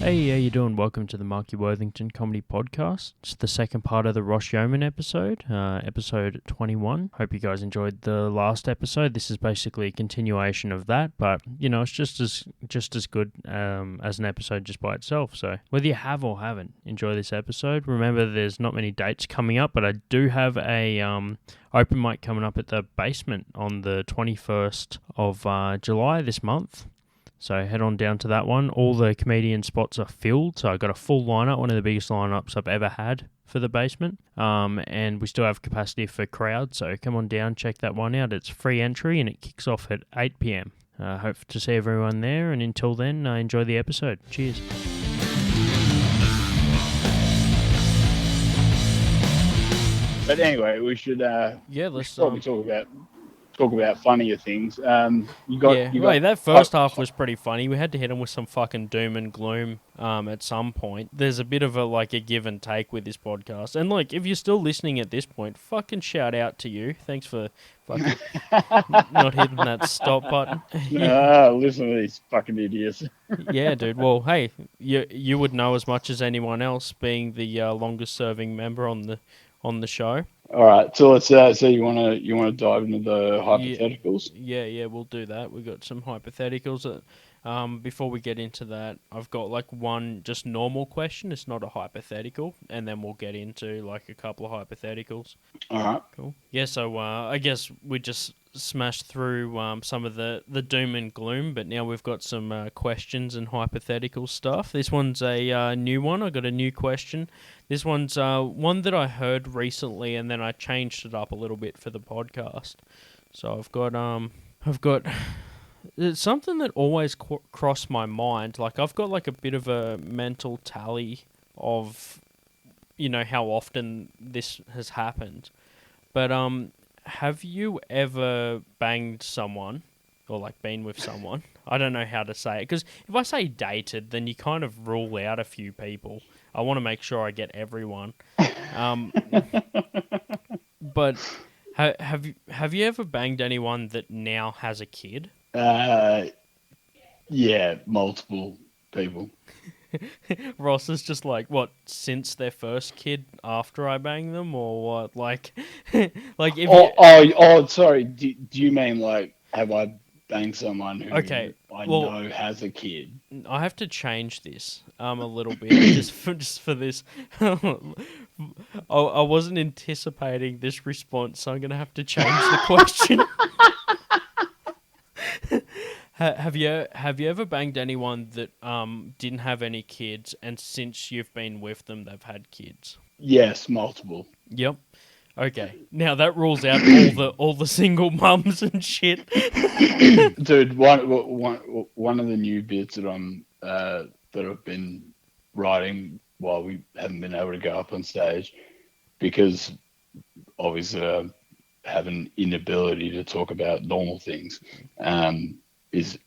Hey, how you doing? Welcome to the Marky Worthington Comedy Podcast. It's the second part of the Ross Yeoman episode, episode 21. Hope you guys enjoyed the last episode. This is basically a continuation of that, but it's just as good as an episode just by itself. So whether you have or haven't, enjoy this episode. Remember, there's not many dates coming up, but I do have a open mic coming up at the Basement on the 21st of July this month. So head on down to that one. All the comedian spots are filled, so I got a full lineup, one of the biggest lineups I've ever had for the Basement. And we still have capacity for crowd, so come on down, check that one out. It's free entry and it kicks off at 8 p.m. Hope to see everyone there, and until then, enjoy the episode. Cheers. But anyway, we should let's probably talk about funnier things. That first half was pretty funny. We had to hit him with some fucking doom and gloom at some point. There's a bit of a give and take with this podcast. And if you're still listening at this point, fucking shout out to you. Thanks for fucking not hitting that stop button. Listen to these fucking idiots. Yeah, dude. Well, hey, you would know as much as anyone else, being the longest serving member on the show. All right, so let's. So you want to dive into the hypotheticals? Yeah, we'll do that. We got some hypotheticals. Before we get into that, I've got one just normal question. It's not a hypothetical, and then we'll get into a couple of hypotheticals. All right, cool. Yeah, so I guess we just smashed through some of the doom and gloom, but now we've got some questions and hypothetical stuff. This one's a new one. I got a new question. This one's one that I heard recently, and then I changed it up a little bit for the podcast. So I've got it's something that always crossed my mind. I've got a bit of a mental tally of, how often this has happened. But have you ever banged someone or been with someone? I don't know how to say it, because if I say dated, then you kind of rule out a few people. I want to make sure I get everyone. But have you ever banged anyone that now has a kid? Yeah, multiple people. Ross is just what, since their first kid after I bang them, or what? If sorry. Do you mean have I banged someone who I know has a kid? I have to change this a little bit just for this. I wasn't anticipating this response, so I'm gonna have to change the question. Have you ever banged anyone that didn't have any kids, and since you've been with them, they've had kids? Yes, multiple. Yep. Okay. Now that rules out all the single mums and shit. Dude, one of the new bits that I've been writing while we haven't been able to go up on stage, because obviously I have an inability to talk about normal things. Is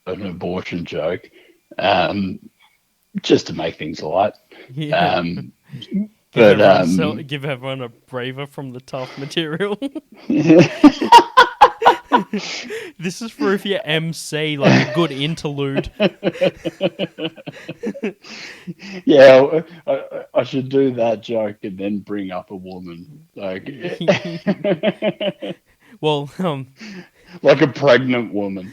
an abortion joke, just to make things light. Yeah. Give everyone a breather from the tough material. This is for if you MC a good interlude. Yeah, I should do that joke and then bring up a woman, well, like a pregnant woman.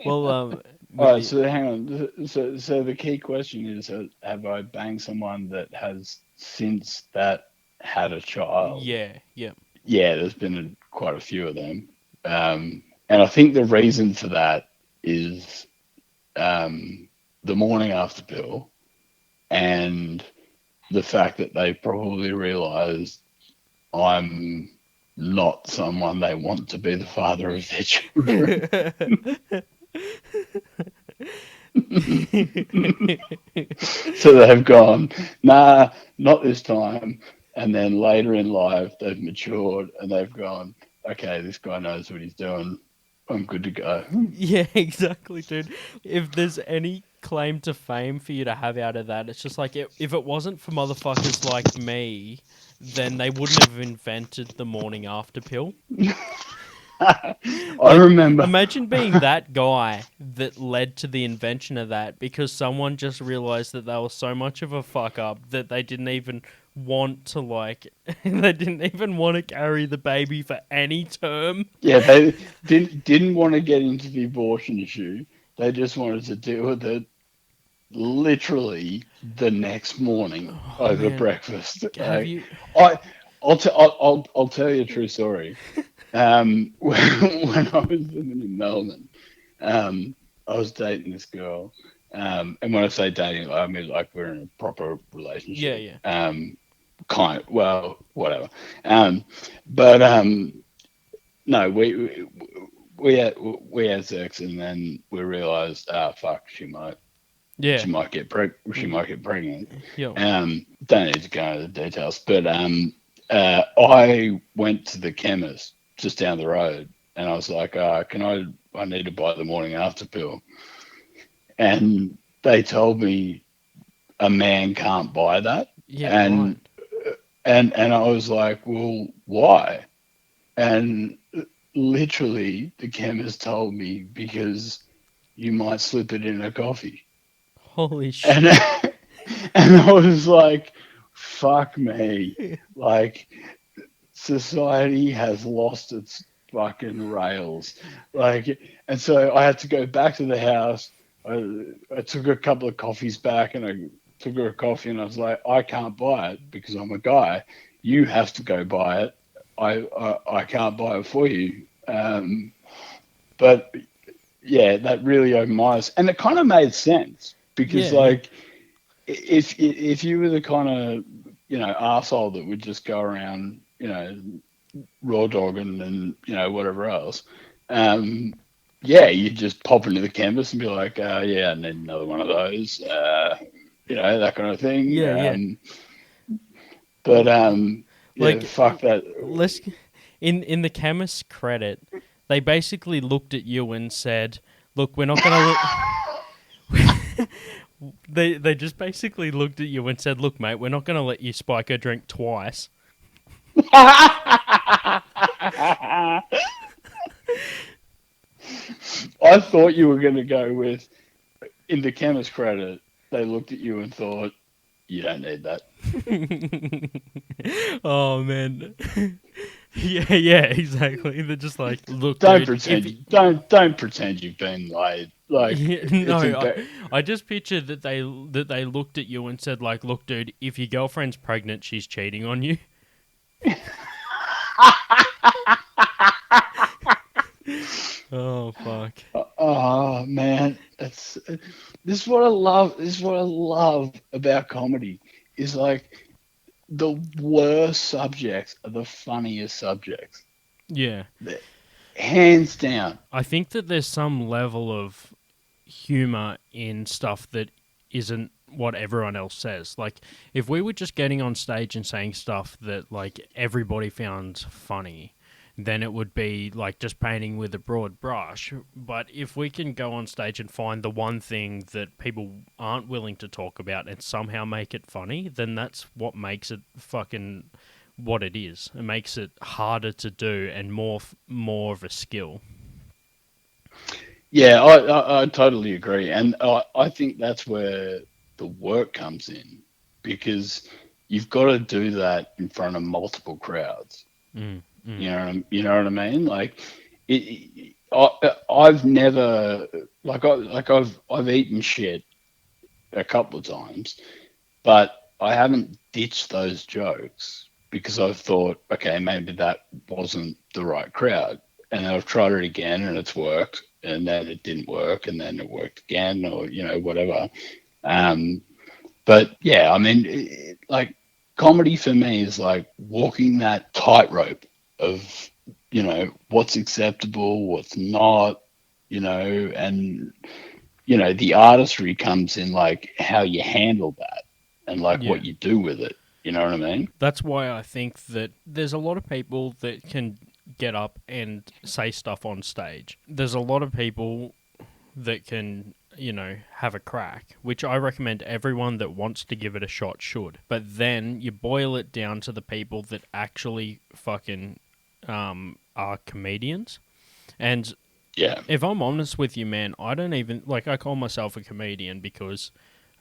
Well, all right, so hang on. So the key question is, have I banged someone that has since that had a child? Yeah. Yeah, there's been quite a few of them. And I think the reason for that is the morning after pill, and the fact that they probably realised I'm not someone they want to be the father of their children. So they've gone, nah, not this time. And then later in life, they've matured and they've gone, okay, this guy knows what he's doing. I'm good to go. Yeah, exactly, dude. If there's any claim to fame for you to have out of that, it's just if it wasn't for motherfuckers like me, then they wouldn't have invented the morning after pill. I Like, remember. imagine being that guy that led to the invention of that because someone just realized that they were so much of a fuck up that they didn't even want to they didn't even want to carry the baby for any term. Yeah, they didn't want to get into the abortion issue. They just wanted to deal with it literally the next morning Oh over man, breakfast. have you? I, I'll tell you a true story. When I was living in Melbourne, I was dating this girl. And when I say dating, I mean like we're in a proper Yeah, relationship. yeah, Well, whatever. But no, we had sex, and then we realized, fuck, yeah, she might get pregnant. yo, Don't need to go into the details, but I went to the chemist just down the road, and I was like, I need to buy the morning after pill, and they told me a man can't buy that, yeah, right. and and I was like, well, why? And literally, the chemist told me because you might slip it in a coffee. Holy And shit. and I was like, fuck me. Like, society has lost its fucking rails. Like, and so I had to go back to the house. I took a couple of coffees back, and I took her a coffee, and I was like, I can't buy it because I'm a guy. You have to go buy it. I can't buy it for you. But yeah, that really opened my eyes, and it kind of made sense because Yeah, yeah. like if you were the kind of arsehole that would just go around raw dogging and whatever else, um, yeah, you just pop into the canvas and be like, yeah, I need another one of those, that kind of thing. Yeah, yeah. But yeah, Like, fuck that. let's in the chemist's credit, they basically looked at you and said, "Look, we're not gonna." They just basically looked at you and said, "Look, mate, we're not gonna let you spike her drink twice." I thought you were going to go with, in the chemist credit, they looked at you and thought, you don't need that. Oh man. Yeah, yeah, exactly. They're just like, look, Don't dude, pretend. Don't pretend you've been laid. Like yeah, it's no, embarrassing. I just pictured that they looked at you and said like, look, dude, if your girlfriend's pregnant, she's cheating on you. Oh fuck. Oh man, this is what I love. This is what I love about comedy. Is like the worst subjects are the funniest subjects. Yeah. Hands down. I think that there's some level of humor in stuff that isn't what everyone else says. Like, if we were just getting on stage and saying stuff that, like, everybody found funny, then it would be, like, just painting with a broad brush. But if we can go on stage and find the one thing that people aren't willing to talk about and somehow make it funny, then that's what makes it fucking what it is. It makes it harder to do and more of a skill. Yeah, I totally agree, and I think that's where the work comes in because you've got to do that in front of multiple crowds. Mm, mm. You know what I mean? Like, I've never I've eaten shit a couple of times, but I haven't ditched those jokes because I've thought, okay, maybe that wasn't the right crowd, and then I've tried it again and it's worked, and then it didn't work, and then it worked again, or whatever. Um, but yeah, I mean, like comedy for me is like walking that tightrope of what's acceptable, what's not, and the artistry comes in like how you handle that and like Yeah. what you do with it. You know what I mean? That's why I think that there's a lot of people that can get up and say stuff on stage. There's a lot of people that can, have a crack, which I recommend everyone that wants to give it a shot should. But then you boil it down to the people that actually fucking are comedians. And Yeah. if I'm honest with you, man, I don't even like. I call myself a comedian because,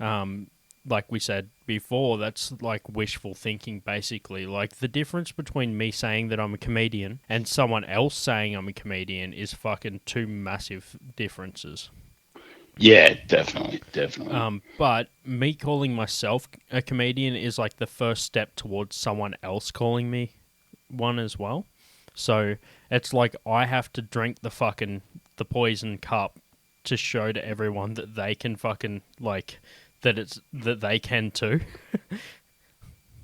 like we said before, that's like wishful thinking, basically. Like the difference between me saying that I'm a comedian and someone else saying I'm a comedian is fucking two massive differences. Yeah, definitely. But me calling myself a comedian is like the first step towards someone else calling me one as well. So it's like I have to drink the poison cup to show to everyone that they can fucking like that they can too.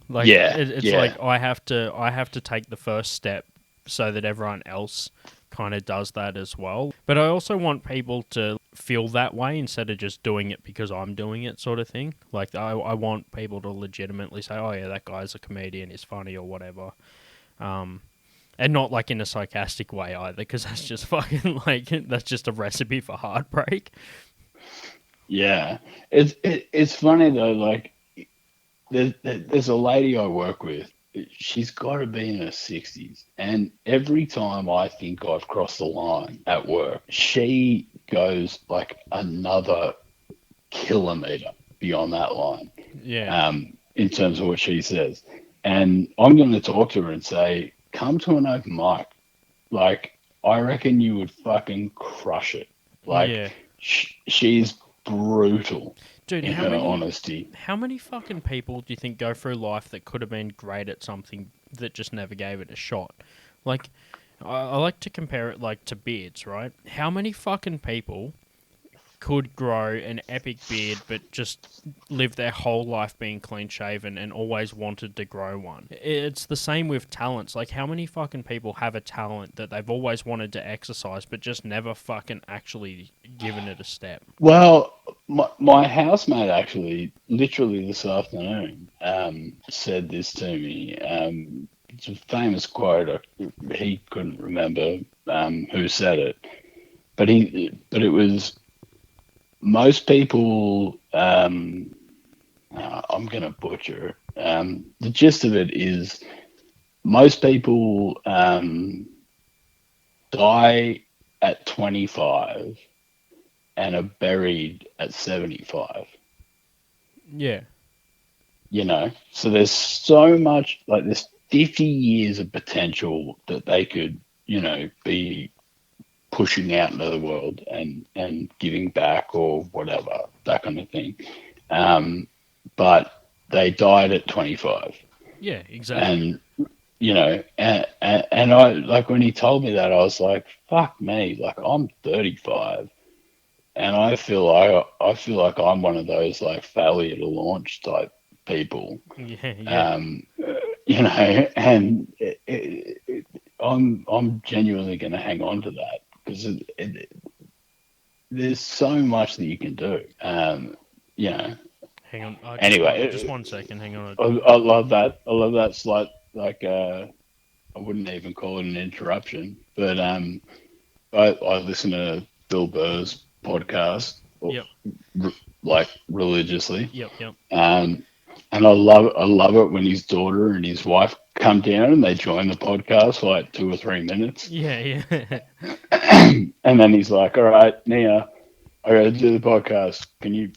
Like Yeah, it's yeah. like I have to take the first step so that everyone else kind of does that as well. But I also want people to feel that way instead of just doing it because I'm doing it, sort of thing. Like I want people to legitimately say, "Oh yeah, that guy's a comedian. He's funny or whatever." And not like in a sarcastic way either, because that's just fucking like that's just a recipe for heartbreak. Yeah. It's funny though, like there's a lady I work with. She's got to be in her 60s. And every time I think I've crossed the line at work, she goes like another kilometer beyond that line, Yeah, in terms of what she says. And I'm going to talk to her and say, come to an open mic. Like, I reckon you would fucking crush it. Like, yeah, she's brutal dude. in her honesty. How many fucking people do you think go through life that could have been great at something that just never gave it a shot? Like, I like to compare it like to beards, right? How many fucking people could grow an epic beard but just live their whole life being clean shaven and always wanted to grow one? It's the same with talents. Like, how many fucking people have a talent that they've always wanted to exercise but just never fucking actually given it a step? Well, my housemate actually, literally this afternoon, said this to me. It's a famous quote. He couldn't remember who said it, but it was most people. I'm going to butcher it. The gist of it is most people die at 25 and are buried at 75. Yeah. So there's so much, like there's 50 years of potential that they could, be pushing out into the world and giving back or whatever, that kind of thing. But they died at 25. Yeah, exactly. And, and I, like, when he told me that, I was like, fuck me, like, I'm 35. And I feel like I'm one of those like failure to launch type people, Yeah, yeah. um, and I'm genuinely going to hang on to that because there's so much that you can do. You know. Hang on. Just Anyway, one second. Hang on. I love that. I love that slight like I wouldn't even call it an interruption, but I listen to Bill Burr's podcast, Yep. like religiously. Yep. Yep. And I love it when his daughter and his wife come down and they join the podcast for like 2 or 3 minutes. Yeah. Yeah. And then he's like, all right, Nia, I gotta do the podcast. Can you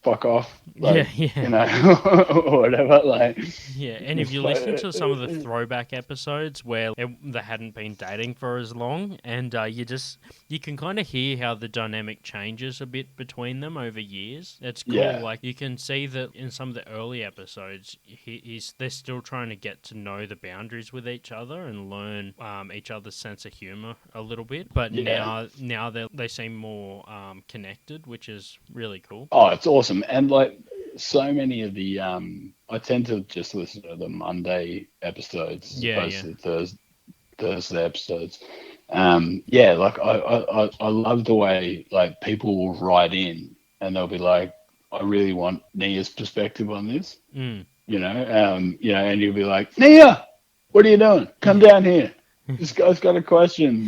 fuck off? Yeah. Like, Yeah. or whatever. Like, Yeah, and if it's you listen to some of the like, throwback episodes where they hadn't been dating for as long, and you can kind of hear how the dynamic changes a bit between them over years. It's cool. yeah, Like you can see that in some of the early episodes, they're still trying to get to know the boundaries with each other and learn each other's sense of humor a little bit. But yeah. now they seem more connected, which is really cool. Oh, it's awesome. And like so many of the I tend to just listen to the Monday episodes as Yeah, opposed yeah. to the Thursday episodes. Yeah, like I love the way like people will write in and they'll be like, I really want Nia's perspective on this, Mm. and you'll be like, Nia, what are you doing? Come down here. This guy's got a question.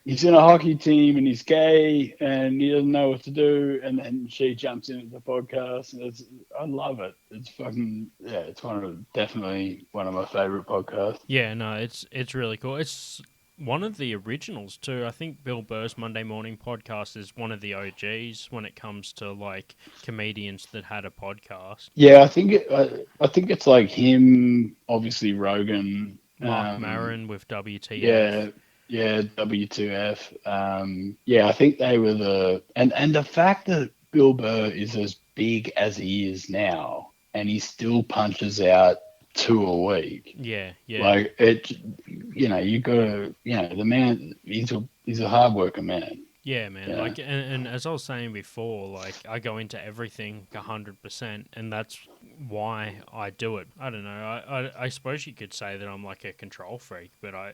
He's in a hockey team and he's gay and he doesn't know what to do. And then she jumps into the podcast and I love it. It's fucking, yeah, definitely one of my favorite podcasts. Yeah, no, it's really cool. one of the originals too. I think Bill Burr's Monday Morning Podcast is one of the OGs when it comes to like comedians that had a podcast. Yeah, I think it's like him, obviously Rogan, Mark Maron with WTF. yeah, yeah, W2F. Yeah, I think they were and the fact that Bill Burr is as big as he is now, and he still punches out two a week. Yeah, yeah. Like it, you gotta, the man, he's a hard working man. Yeah, man. Yeah. Like, and as I was saying before, like I go into everything 100%, and that's why I do it. I don't know. I suppose you could say that I'm like a control freak, but I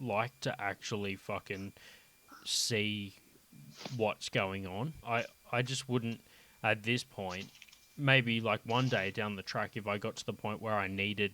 like to actually fucking see what's going on. I just wouldn't at this point. Maybe like one day down the track, if I got to the point where I needed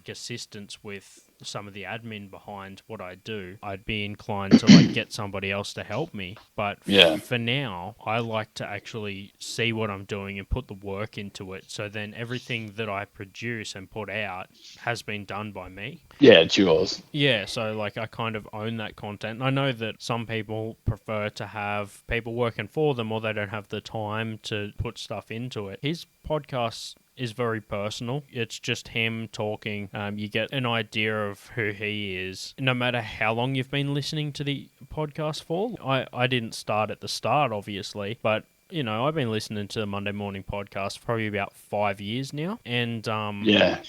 assistance with some of the admin behind what I do, I'd be inclined to like get somebody else to help me. But for now, I like to actually see what I'm doing and put the work into it. So then everything that I produce and put out has been done by me. Yeah, it's yours. Yeah, so like I kind of own that content. I know that some people prefer to have people working for them, or they don't have the time to put stuff into it. His podcast is very personal. It's just him talking. You get an idea of who he is, no matter how long you've been listening to the podcast for. I didn't start at the start, obviously, but I've been listening to the Monday Morning Podcast for probably about 5 years now, and yeah,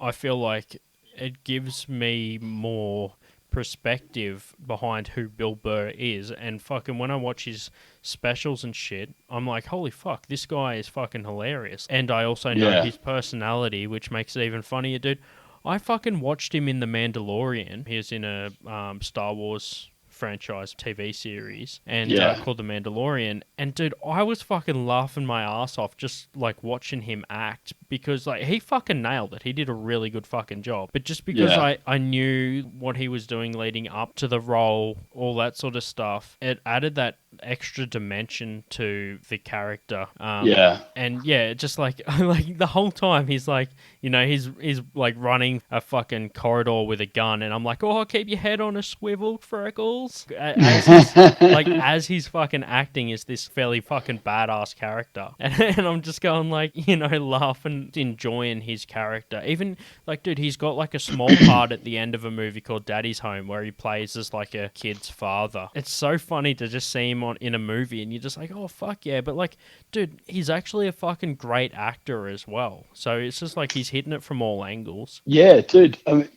I feel like it gives me more perspective behind who Bill Burr is, and fucking when I watch his specials and shit, I'm like, holy fuck, this guy is fucking hilarious. And I also know his personality, which makes it even funnier, dude. I fucking watched him in The Mandalorian. He was in a Star Wars franchise TV series and called The Mandalorian, and dude, I was fucking laughing my ass off just like watching him act, because like he fucking nailed it. He did a really good fucking job, but just because I knew what he was doing leading up to the role, all that sort of stuff, it added that extra dimension to the character. And just like like the whole time he's like, he's like running a fucking corridor with a gun, and I'm like, oh, keep your head on a swivel, Freckles. As he's fucking acting as this fairly fucking badass character, and I'm just going like, laughing, enjoying his character. Even like, dude, he's got like a small part at the end of a movie called Daddy's Home where he plays as like a kid's father. It's so funny to just see him in a movie, and you're just like, oh fuck yeah. But like, dude, he's actually a fucking great actor as well. So it's just like he's hitting it from all angles. Yeah, dude. I mean,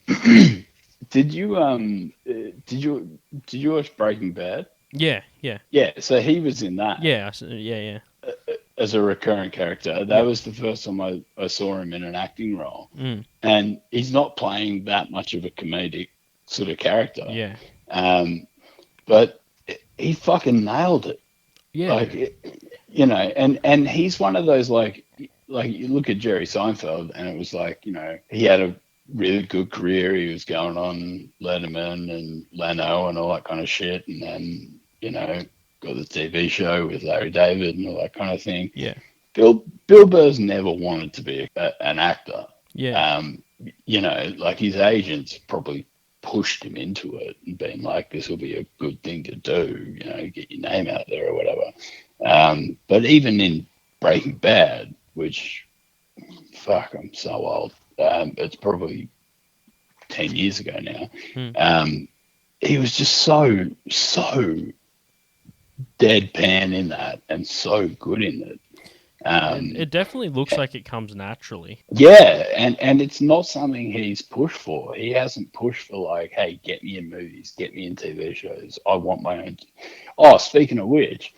did you watch Breaking Bad? Yeah. Yeah, so he was in that. Yeah. As a recurring character. That was the first time I saw him in an acting role. And he's not playing that much of a comedic sort of character. Yeah. But he fucking nailed it. Yeah. Like, and he's one of those like you look at Jerry Seinfeld, and it was like, he had a really good career. He was going on Letterman and Leno and all that kind of shit, and then got the TV show with Larry David and all that kind of thing. Yeah. Bill Burr's never wanted to be an actor. Yeah. Like his agents probably pushed him into it and been like, this will be a good thing to do, get your name out there or whatever. But even in Breaking Bad, which, fuck, I'm so old. It's probably 10 years ago now. He was just so deadpan in that, and so good in it. It definitely looks like it comes naturally. Yeah, and it's not something he's pushed for. He hasn't pushed for like, hey, get me in movies, get me in TV shows. I want my own. Oh, speaking of which,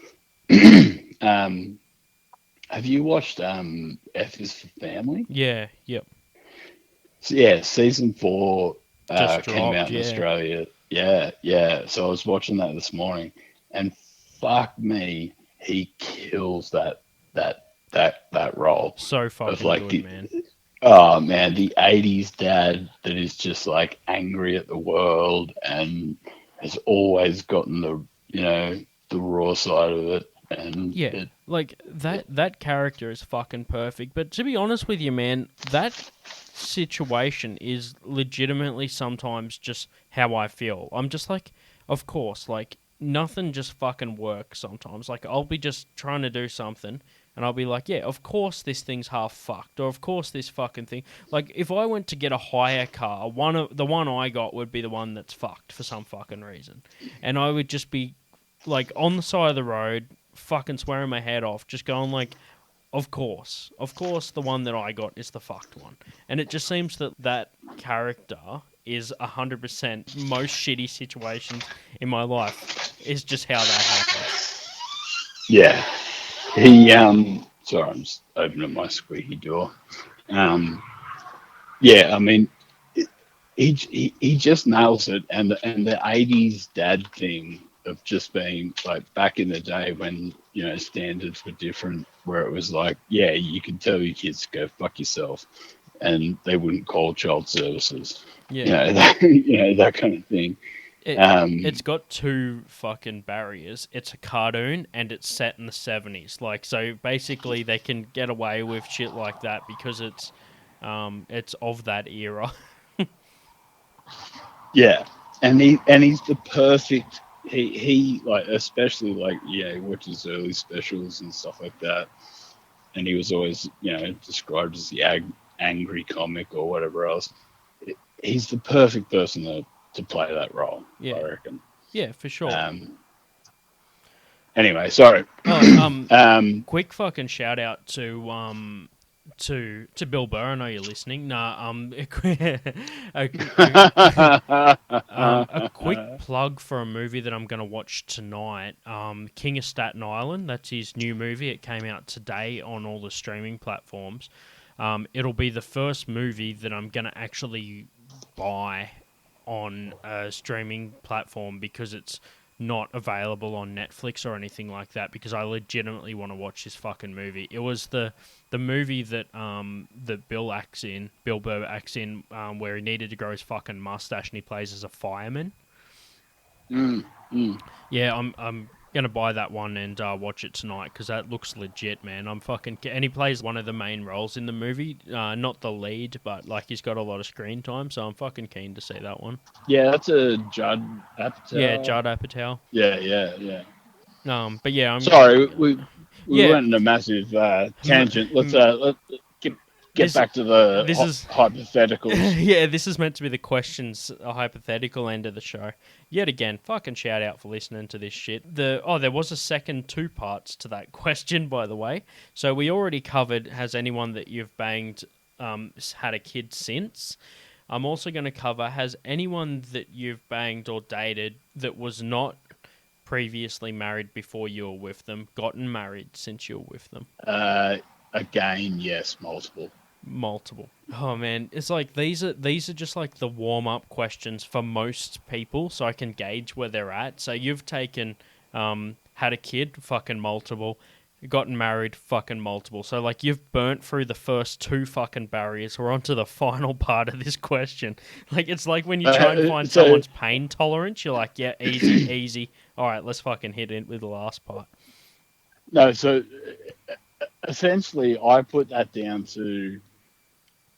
have you watched F is for Family? Yeah, yep. So, yeah, season 4 Just came dropped, out in Australia. Yeah. So I was watching that this morning, and fuck me, he kills that role. So fucking like good, man. Oh man, the 80s dad that is just like angry at the world and has always gotten the raw side of it. And like that character is fucking perfect. But to be honest with you, man, that situation is legitimately sometimes just how I feel. I'm just like, of course, like, nothing just fucking works sometimes. Like, I'll be just trying to do something, and I'll be like, yeah, of course this thing's half fucked, or of course this fucking thing. Like, if I went to get a hire car, the one I got would be the one that's fucked for some fucking reason. And I would just be, like, on the side of the road, fucking swearing my head off, just going like, of course, the one that I got is the fucked one. And it just seems that that character is 100% most shitty situations in my life is just how that happens. Yeah. He sorry, I'm just opening my squeaky door. Yeah, I mean, he just nails it, and the '80s dad thing of just being like back in the day when standards were different, where it was like, yeah, you could tell your kids to go fuck yourself, and they wouldn't call child services. Yeah. That kind of thing. It's got two fucking barriers. It's a cartoon and it's set in the 70s. Like, so basically they can get away with shit like that because it's of that era. Yeah, and he's the perfect. He like, especially like, yeah, he watches early specials and stuff like that, and he was always described as the angry comic or whatever else. He's the perfect person to play that role. Yeah. I reckon. Yeah, for sure. Anyway, sorry. Quick fucking shout out to Bill Burr. I know you're listening. A quick plug for a movie that I'm going to watch tonight. King of Staten Island. That's his new movie. It came out today on all the streaming platforms. It'll be the first movie that I'm going to actually buy on a streaming platform because it's not available on Netflix or anything like that, because I legitimately want to watch this fucking movie. It was the movie that that Bill Burr acts in, where he needed to grow his fucking mustache and he plays as a fireman. Yeah, I'm gonna buy that one and watch it tonight because that looks legit, man. And he plays one of the main roles in the movie, not the lead, but like he's got a lot of screen time, so I'm fucking keen to see that one. Yeah, that's a Judd Apatow. Yeah, Judd Apatow. Yeah. But yeah, sorry, we went on a massive tangent. Let's get back to the hypotheticals. Yeah, this is meant to be the questions, a hypothetical end of the show. Yet again, fucking shout out for listening to this shit. There was a second two parts to that question, by the way. So we already covered, has anyone that you've banged had a kid since? I'm also going to cover, has anyone that you've banged or dated that was not previously married before you were with them gotten married since you were with them? Again, yes, multiple. Oh man, it's like these are just like the warm up questions for most people, so I can gauge where they're at. So you've taken had a kid, fucking multiple, gotten married, fucking multiple. So like you've burnt through the first two fucking barriers. We're on to the final part of this question. Like it's like when you try and find someone's pain tolerance, you're like, yeah, easy. All right, let's fucking hit it with the last part. No, so essentially I put that down to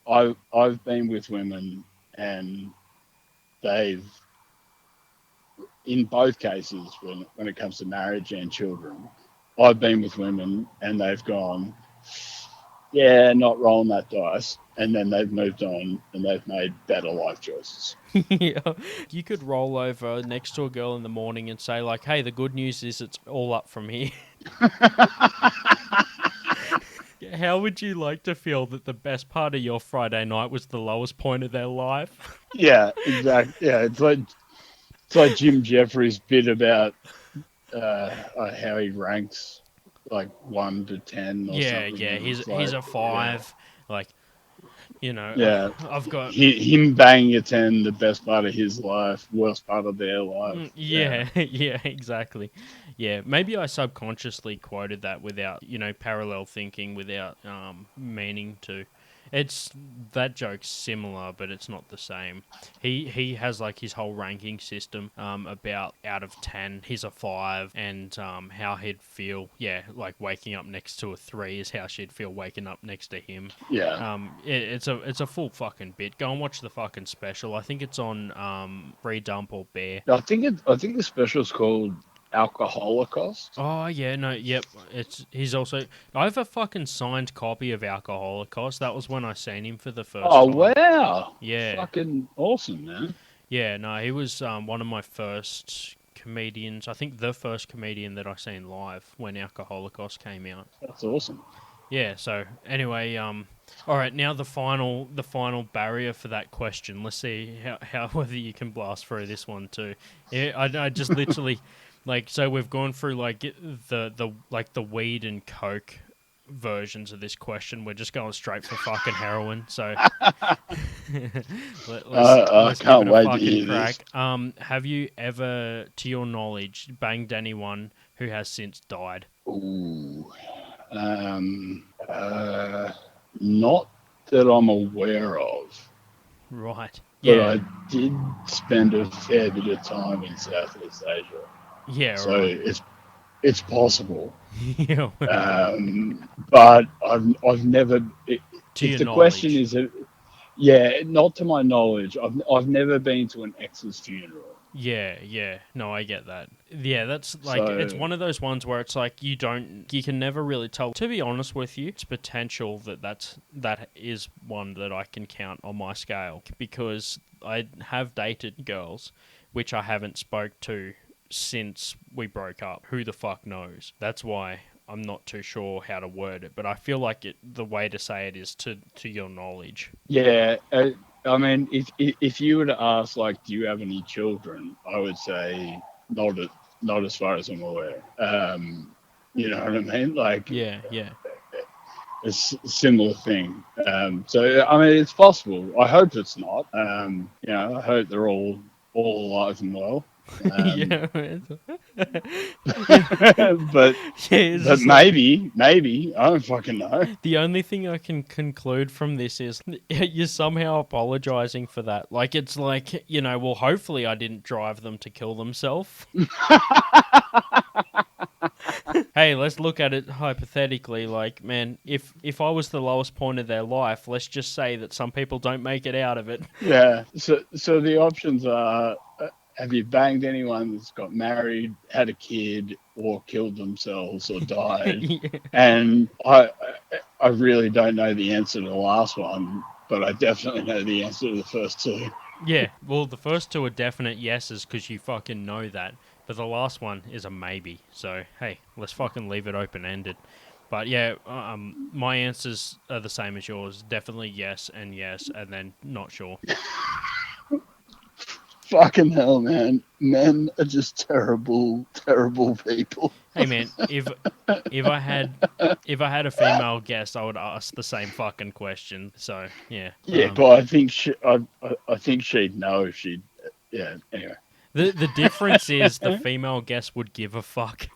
I've been with women and they've, in both cases, when it comes to marriage and children, I've been with women and they've gone, yeah, not rolling that dice, and then they've moved on and they've made better life choices. Yeah, you could roll over next to a girl in the morning and say like, hey, the good news is it's all up from here. How would you like to feel that the best part of your Friday night was the lowest point of their life? Yeah, exactly. Yeah, it's like Jim Jeffries' bit about how he ranks like 1 to 10 or something. Yeah, he's a 5. Yeah. Like, yeah, I've got him banging a 10, the best part of his life, worst part of their life. Yeah, exactly. Yeah, maybe I subconsciously quoted that without, parallel thinking, without meaning to. It's that joke's similar, but it's not the same. He has like his whole ranking system. About out of 10, he's a 5, and how he'd feel. Yeah, like waking up next to a 3 is how she'd feel waking up next to him. Yeah. It's a full fucking bit. Go and watch the fucking special. I think it's on Free Dump or Bear. I think the special's called Alcoholocaust. Oh yeah, no, yep. He's also. I have a fucking signed copy of Alcoholocaust. That was when I seen him for the first Oh time. wow! Yeah, Fucking awesome, man. yeah. No, he was one of my first comedians. I think the first comedian that I seen live when Alcoholocaust came out. That's awesome. Yeah. So anyway, all right. Now the final barrier for that question. Let's see how whether you can blast through this one too. Yeah, I just literally. Like, so we've gone through like the weed and coke versions of this question. We're just going straight for fucking heroin. So let's give can't it a wait to fucking hear crack. this. Have you ever, to your knowledge, banged anyone who has since died? Ooh. Not that I'm aware of, Right. but Yeah. I did spend a fair bit of time in Southeast Asia, Yeah. so Right. it's possible. Yeah. But I've never. To your If the knowledge. question is, yeah, not to my knowledge, I've never been to an ex's funeral. Yeah. No, I get that. Yeah, that's like, So it's one of those ones where it's like you can never really tell. To be honest with you, it's potential that is one that I can count on my scale, because I have dated girls which I haven't spoke to since we broke up. Who the fuck knows? That's why I'm not too sure how to word it, but I feel like the way to say it is to your knowledge. yeah, I mean, if you were to ask, like, do you have any children? I would say not as far as I'm aware. You know what I mean? Like, Yeah. it's a similar thing. So I mean, it's possible. I hope it's not. You know, I hope they're all alive and well. Yeah. but Yeah, it's but just like, maybe I don't fucking know. the only thing I can conclude from this is you're somehow apologizing for that. Like, it's like, well, hopefully I didn't drive them to kill themselves. Hey, let's look at it hypothetically. Like, man, if I was the lowest point of their life, let's just say that some people don't make it out of it. Yeah. So the options are: have you banged anyone that's got married, had a kid, or killed themselves or died? Yeah. And I really don't know the answer to the last one, but I definitely know the answer to the first two. Yeah, well, the first two are definite yeses because you fucking know that. But the last one is a maybe. So, hey, let's fucking leave it open-ended. But yeah, my answers are the same as yours. Definitely yes, and then not sure. Fucking hell, man. Men are just terrible, terrible people. Hey man, if I had a female guest, I would ask the same fucking question. So yeah. Yeah, but I think I think she'd know if she'd. Yeah. Anyway. The difference is the female guest would give a fuck.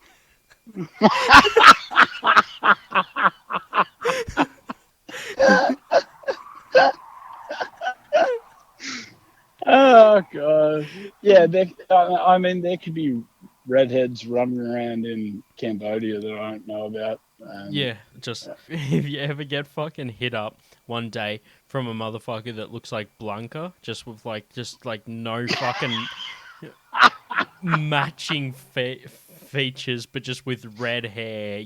Oh god. Yeah. I mean, there could be redheads running around in Cambodia that I don't know about. Yeah, just if you ever get fucking hit up one day from a motherfucker that looks like Blanca, just with like no fucking matching features, but just with red hair,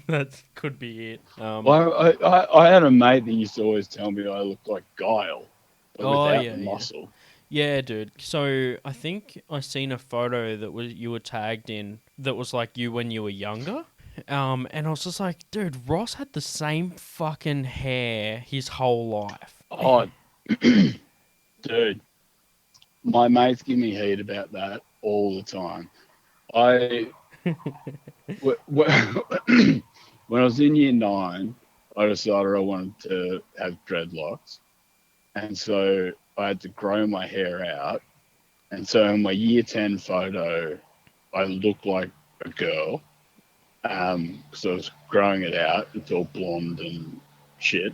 that could be it. Well, I had a mate that used to always tell me I looked like Guile, but without the muscle. Yeah, dude. So I think I seen a photo that you were tagged in that was like you when you were younger. And I was just like, dude, Ross had the same fucking hair his whole life. Oh, dude, my mates give me heat about that all the time. When I was in year 9, I decided I wanted to have dreadlocks, and so I had to grow my hair out. And so in my year 10 photo, I looked like a girl. So I was growing it out. It's all blonde and shit.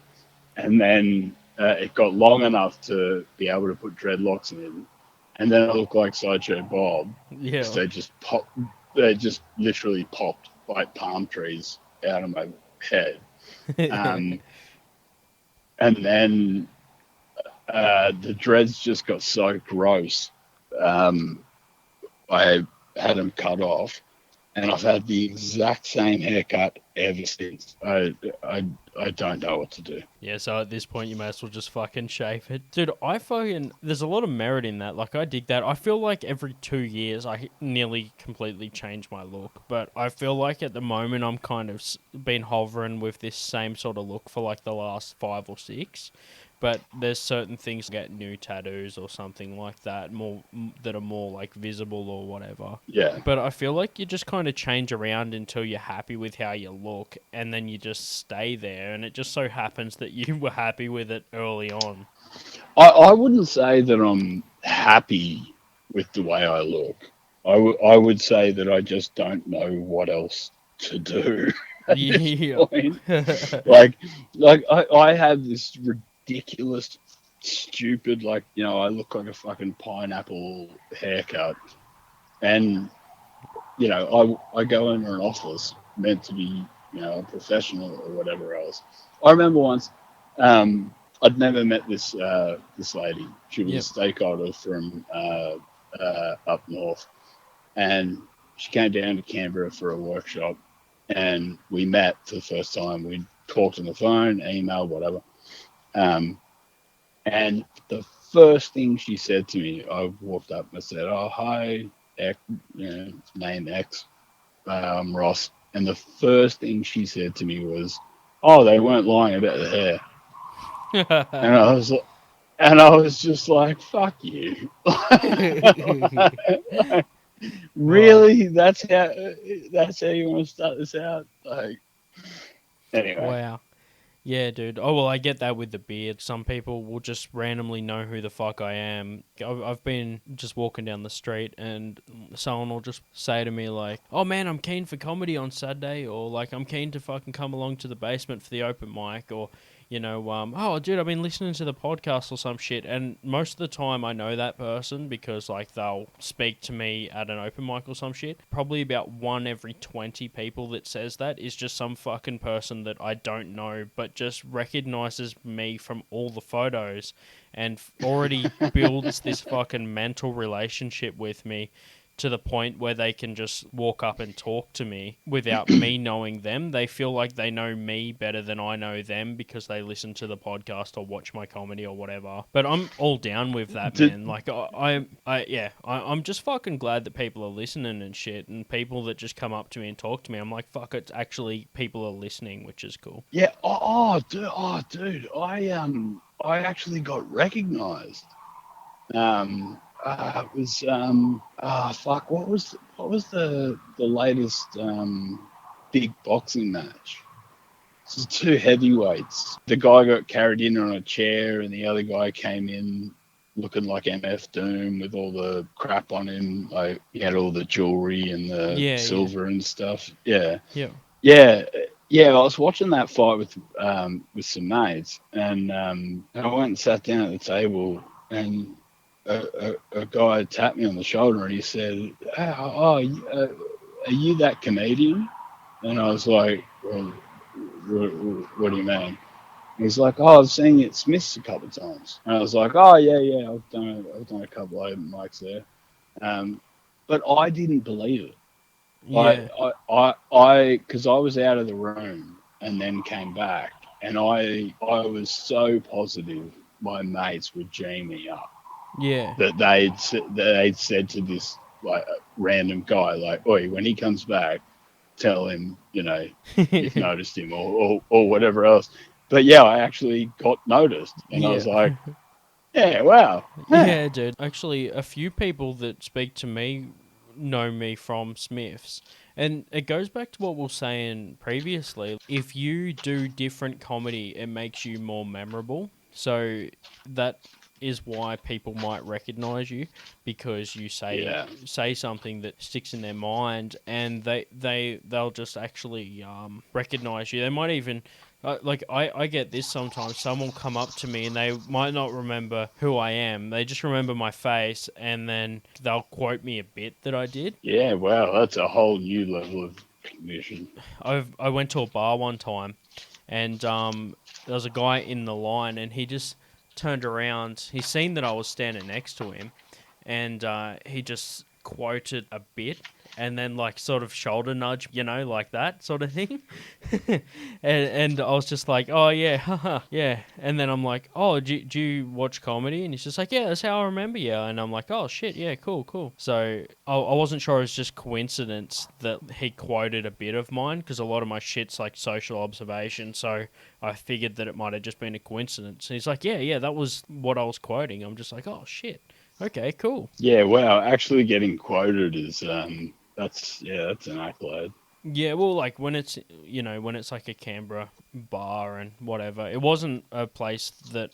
And then it got long enough to be able to put dreadlocks in. And then I looked like Sideshow Bob because Yeah. they just literally popped like palm trees out of my head. Um, and then the dreads just got so gross. Um, I had them cut off, and I've had the exact same haircut ever since. I don't know what to do. Yeah, so at this point, you may as well just fucking shave it. Dude, there's a lot of merit in that. Like, I dig that. I feel like every 2 years, I nearly completely change my look. But I feel like at the moment, I'm kind of been hovering with this same sort of look for like the last 5 or 6. But there's certain things, get new tattoos or something like that, that are more like visible or whatever. Yeah. But I feel like you just kind of change around until you're happy with how you look, and then you just stay there. And it just so happens that you were happy with it early on. I wouldn't say that I'm happy with the way I look. I would say that I just don't know what else to do at this Yeah. point. Like I have this ridiculous, stupid, like, I look like a fucking pineapple haircut. And, I go into an office meant to be, a professional or whatever else. I remember once, I'd never met this lady. She was Yep. a stakeholder from up north, and she came down to Canberra for a workshop, and we met for the first time. We talked on the phone, email, whatever. Um, and the first thing she said to me, I walked up and I said, "Oh, hi, X, name X, I'm Ross." And the first thing she said to me was, "Oh, they weren't lying about the hair." And I was just like, "Fuck you." Like, Fuck. really? That's how you want to start this out? Like, anyway. Wow. Yeah, dude. Oh, well, I get that with the beard. Some people will just randomly know who the fuck I am. I've been just walking down the street and someone will just say to me, like, "Oh, man, I'm keen for comedy on Saturday," or, like, "I'm keen to fucking come along to the basement for the open mic," or, "Oh, dude, I've been listening to the podcast," or some shit. And most of the time I know that person because, like, they'll speak to me at an open mic or some shit. Probably about 1 every 20 people that says that is just some fucking person that I don't know, but just recognizes me from all the photos and already builds this fucking mental relationship with me to the point where they can just walk up and talk to me without me knowing them. They feel like they know me better than I know them because they listen to the podcast or watch my comedy or whatever. But I'm all down with that, Did, man. Like, I'm just fucking glad that people are listening and shit, and people that just come up to me and talk to me. I'm like, fuck, it's actually people are listening, which is cool. yeah. Dude. I actually got recognized. It was fuck. What was the latest big boxing match? This is two heavyweights. The guy got carried in on a chair, and the other guy came in looking like MF Doom with all the crap on him. Like, he had all the jewelry and the Yeah, yeah, silver and stuff. Yeah, yeah. yeah, yeah. I was watching that fight with some mates, and I went and sat down at the table, and a guy tapped me on the shoulder, and he said, are you that comedian?" And I was like, "Well, what do you mean?" He's like, "Oh, I've seen you at Smith's a couple of times." And I was like, "Oh, yeah, yeah, I've done a couple of open mics there." Um, but I didn't believe it. Yeah. Because I was out of the room and then came back, and I was so positive my mates would G me up Yeah. that they'd said to this, like, random guy, like, "Oi, when he comes back, tell him, you've noticed him," or whatever else. But yeah, I actually got noticed, and I was Yeah. like, "Yeah, wow, yeah." Yeah, dude. Actually, a few people that speak to me know me from Smiths. And it goes back to what we were saying previously. If you do different comedy, it makes you more memorable. So that is why people might recognize you, because you say something that sticks in their mind, and they'll just actually recognize you. They might even I get this sometimes. Someone will come up to me and they might not remember who I am. They just remember my face, and then they'll quote me a bit that I did. Yeah, wow, that's a whole new level of recognition. I went to a bar one time, and there was a guy in the line, and he just turned around. He seen that I was standing next to him, and he just quoted a bit, and then like sort of shoulder nudge, like that sort of thing. and I was just like, oh yeah, haha, yeah. And then I'm like, oh, do you watch comedy? And he's just like, yeah, that's how I remember you. And I'm like, oh shit, yeah, cool. So I wasn't sure it was just coincidence that he quoted a bit of mine, because a lot of my shit's like social observation. So I figured that it might have just been a coincidence. And he's like, yeah, that was what I was quoting. I'm just like, oh shit. Okay, cool. Yeah, wow. Actually getting quoted is that's an accolade. Yeah, well, like when it's like a Canberra bar and whatever, it wasn't a place that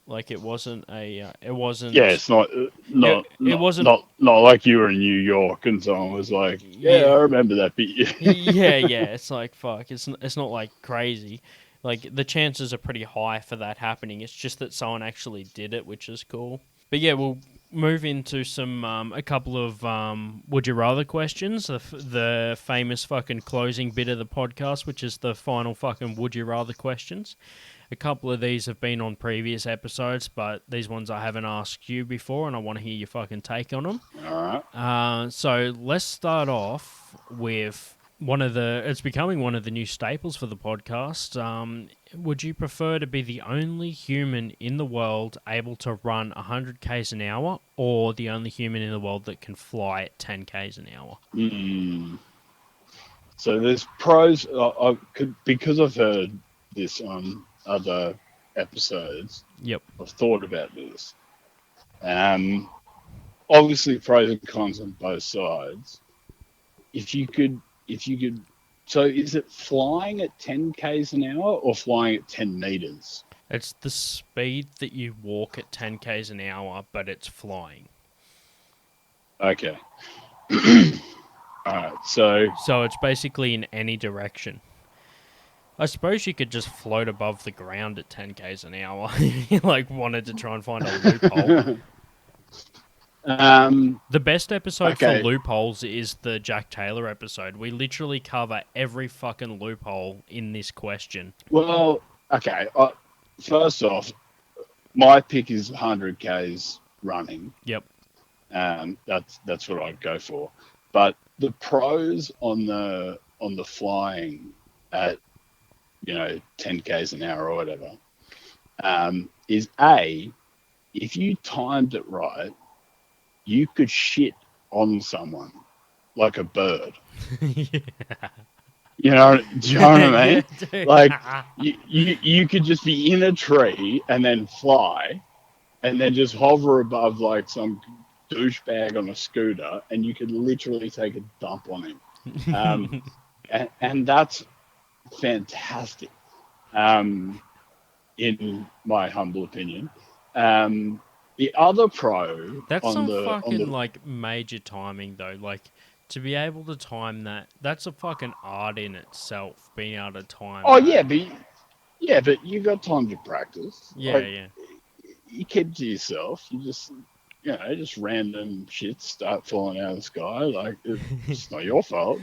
like it wasn't a it wasn't. Yeah, it's not it wasn't not like you were in New York and someone was like, yeah, I remember that bit. yeah. It's like fuck. It's not like crazy. Like the chances are pretty high for that happening. It's just that someone actually did it, which is cool. But yeah, we'll move into some a couple of would you rather questions, the famous fucking closing bit of the podcast, which is the final fucking would you rather questions. A couple of these have been on previous episodes, but these ones I haven't asked you before, and I want to hear your fucking take on them. All right. So let's start off with it's becoming one of the new staples for the podcast. Would you prefer to be the only human in the world able to run 100 k's an hour, or the only human in the world that can fly at 10 k's an hour? So there's pros. Because I've heard this on other episodes. Yep. I've thought about this. Obviously pros and cons on both sides. If you could. So is it flying at 10 k's an hour or flying at 10 meters? It's the speed that you walk at 10 k's an hour, but it's flying. Okay. All right. So it's basically in any direction. I suppose you could just float above the ground at 10 k's an hour if you like wanted to try and find a loophole. The best episode for loopholes is the Jack Taylor episode. We literally cover every fucking loophole in this question. Well, okay. First off, my pick is 100 k's running. Yep. That's what I'd go for. But the pros on the flying at 10 k's an hour or whatever is if you timed it right, you could shit on someone like a bird. Yeah. Do you know what I mean? Like you could just be in a tree and then fly and then just hover above like some douchebag on a scooter, and you could literally take a dump on him. And that's fantastic, in my humble opinion. The other pro... That's like major timing, though. Like, to be able to time that, that's a fucking art in itself, being able to time that. But you got time to practice. Yeah. You keep it to yourself. You just... just random shit start falling out of the sky. Like, it's not your fault.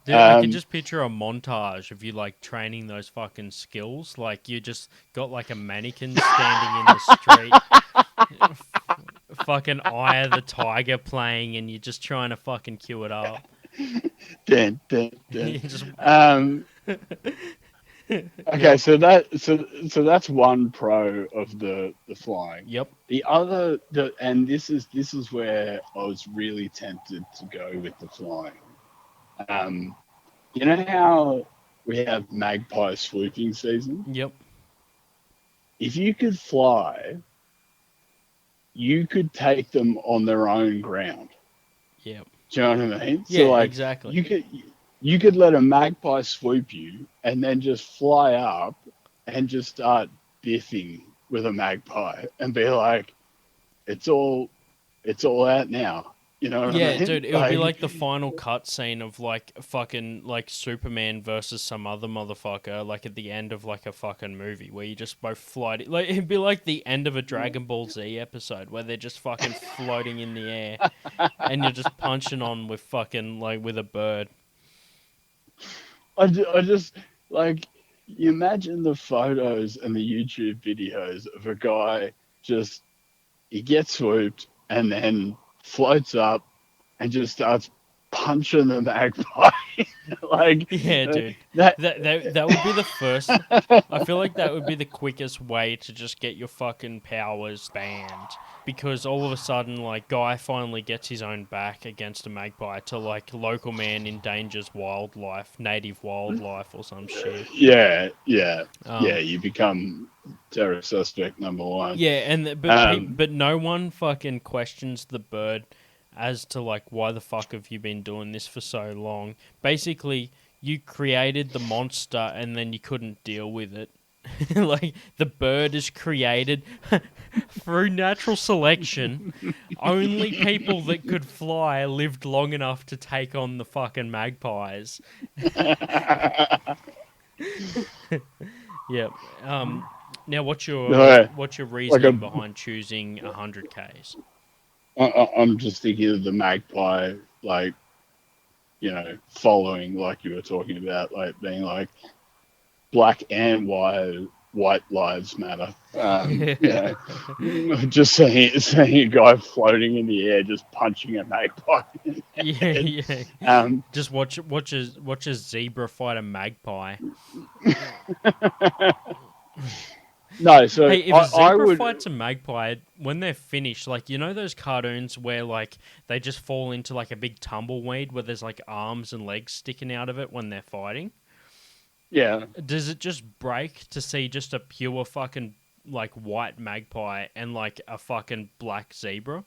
Dude, I can just picture a montage of you, like, training those fucking skills. Like, you just got, like, a mannequin standing in the street. Fucking Eye of the Tiger playing, and you're just trying to fucking cue it up. Dun. Okay, so that's one pro of the flying. Yep. The other, and this is where I was really tempted to go with the flying. You know how we have magpie swooping season? Yep. If you could fly, you could take them on their own ground. Yep. Do you know what I mean? Yeah, so, like, exactly. You could let a magpie swoop you and then just fly up and just start biffing with a magpie and be like, it's all out now. You know what I Yeah, mean? dude, it would be like the final cut scene of like fucking like Superman versus some other motherfucker, like at the end of like a fucking movie where you just both float. Like it'd be like the end of a Dragon Ball Z episode where they're just fucking floating in the air and you're just punching on with fucking like with a bird. I just like, you imagine the photos and the YouTube videos of a guy just, he gets swooped and then floats up and just starts punching the magpie. Like Yeah, dude. that. That would be the first. I feel like that would be the quickest way to just get your fucking powers banned. Because all of a sudden, like, Guy finally gets his own back against a magpie to, like, local man endangers wildlife, native wildlife or some shit. Yeah. Um, You become terror suspect number one. yeah, but no one fucking questions the bird as to, like, why the fuck have you been doing this for so long? Basically, you created the monster and then you couldn't deal with it. Like, the bird is created through natural selection. Only people that could fly lived long enough to take on the fucking magpies. Yeah. Now, what's your Like reasoning behind choosing 100Ks? I'm just thinking of the magpie, like, following, like you were talking about, like being like black and white lives matter. Just seeing a guy floating in the air, just punching a magpie. Yeah. Um, Just watch a zebra fight a magpie. no, so Hey, if a I zebra would. fights a magpie, when they're finished, like, you know those cartoons where, like, they just fall into, like, a big tumbleweed where there's, like, arms and legs sticking out of it when they're fighting? Yeah. Does it just break to see just a pure fucking, like, white magpie and, like, a fucking black zebra?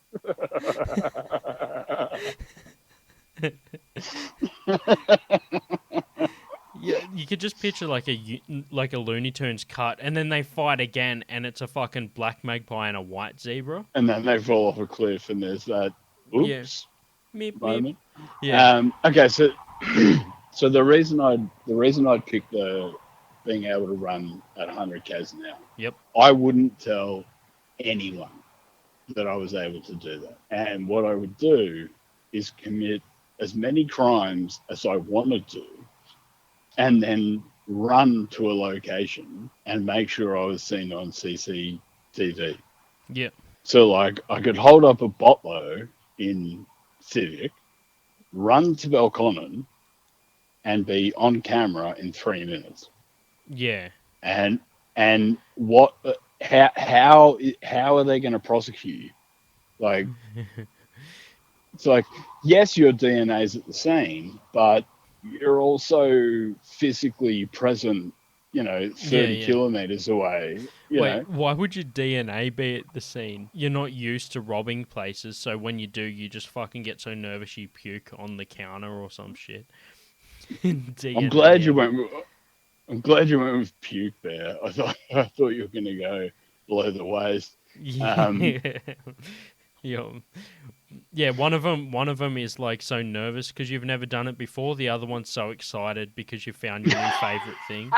Yeah, you could just picture like a Looney Tunes cut, and then they fight again, and it's a fucking black magpie and a white zebra. And then they fall off a cliff, and there's that Yeah, oops meep meep. moment. Yeah, Okay, so so the reason I'd pick the being able to run at 100 k's an hour. yep. I wouldn't tell anyone that I was able to do that. And what I would do is commit as many crimes as I wanted to, and then run to a location and make sure I was seen on CCTV. Yeah. So, like, I could hold up a botlo in Civic, run to Belconnen, and be on camera in 3 minutes. Yeah. And what? How are they going to prosecute you? Like, it's like, yes, your DNA is at the scene, but you're also physically present, 30 Yeah. kilometers away. Wait, why would your DNA be at the scene? You're not used to robbing places, so when you do, you just fucking get so nervous you puke on the counter or some shit. DNA. I'm glad you went. I'm glad you went with puke there. I thought you were going to go below the waist. Yeah. Yeah, one of them is like so nervous because you've never done it before. The other one's so excited because you found your new favorite thing.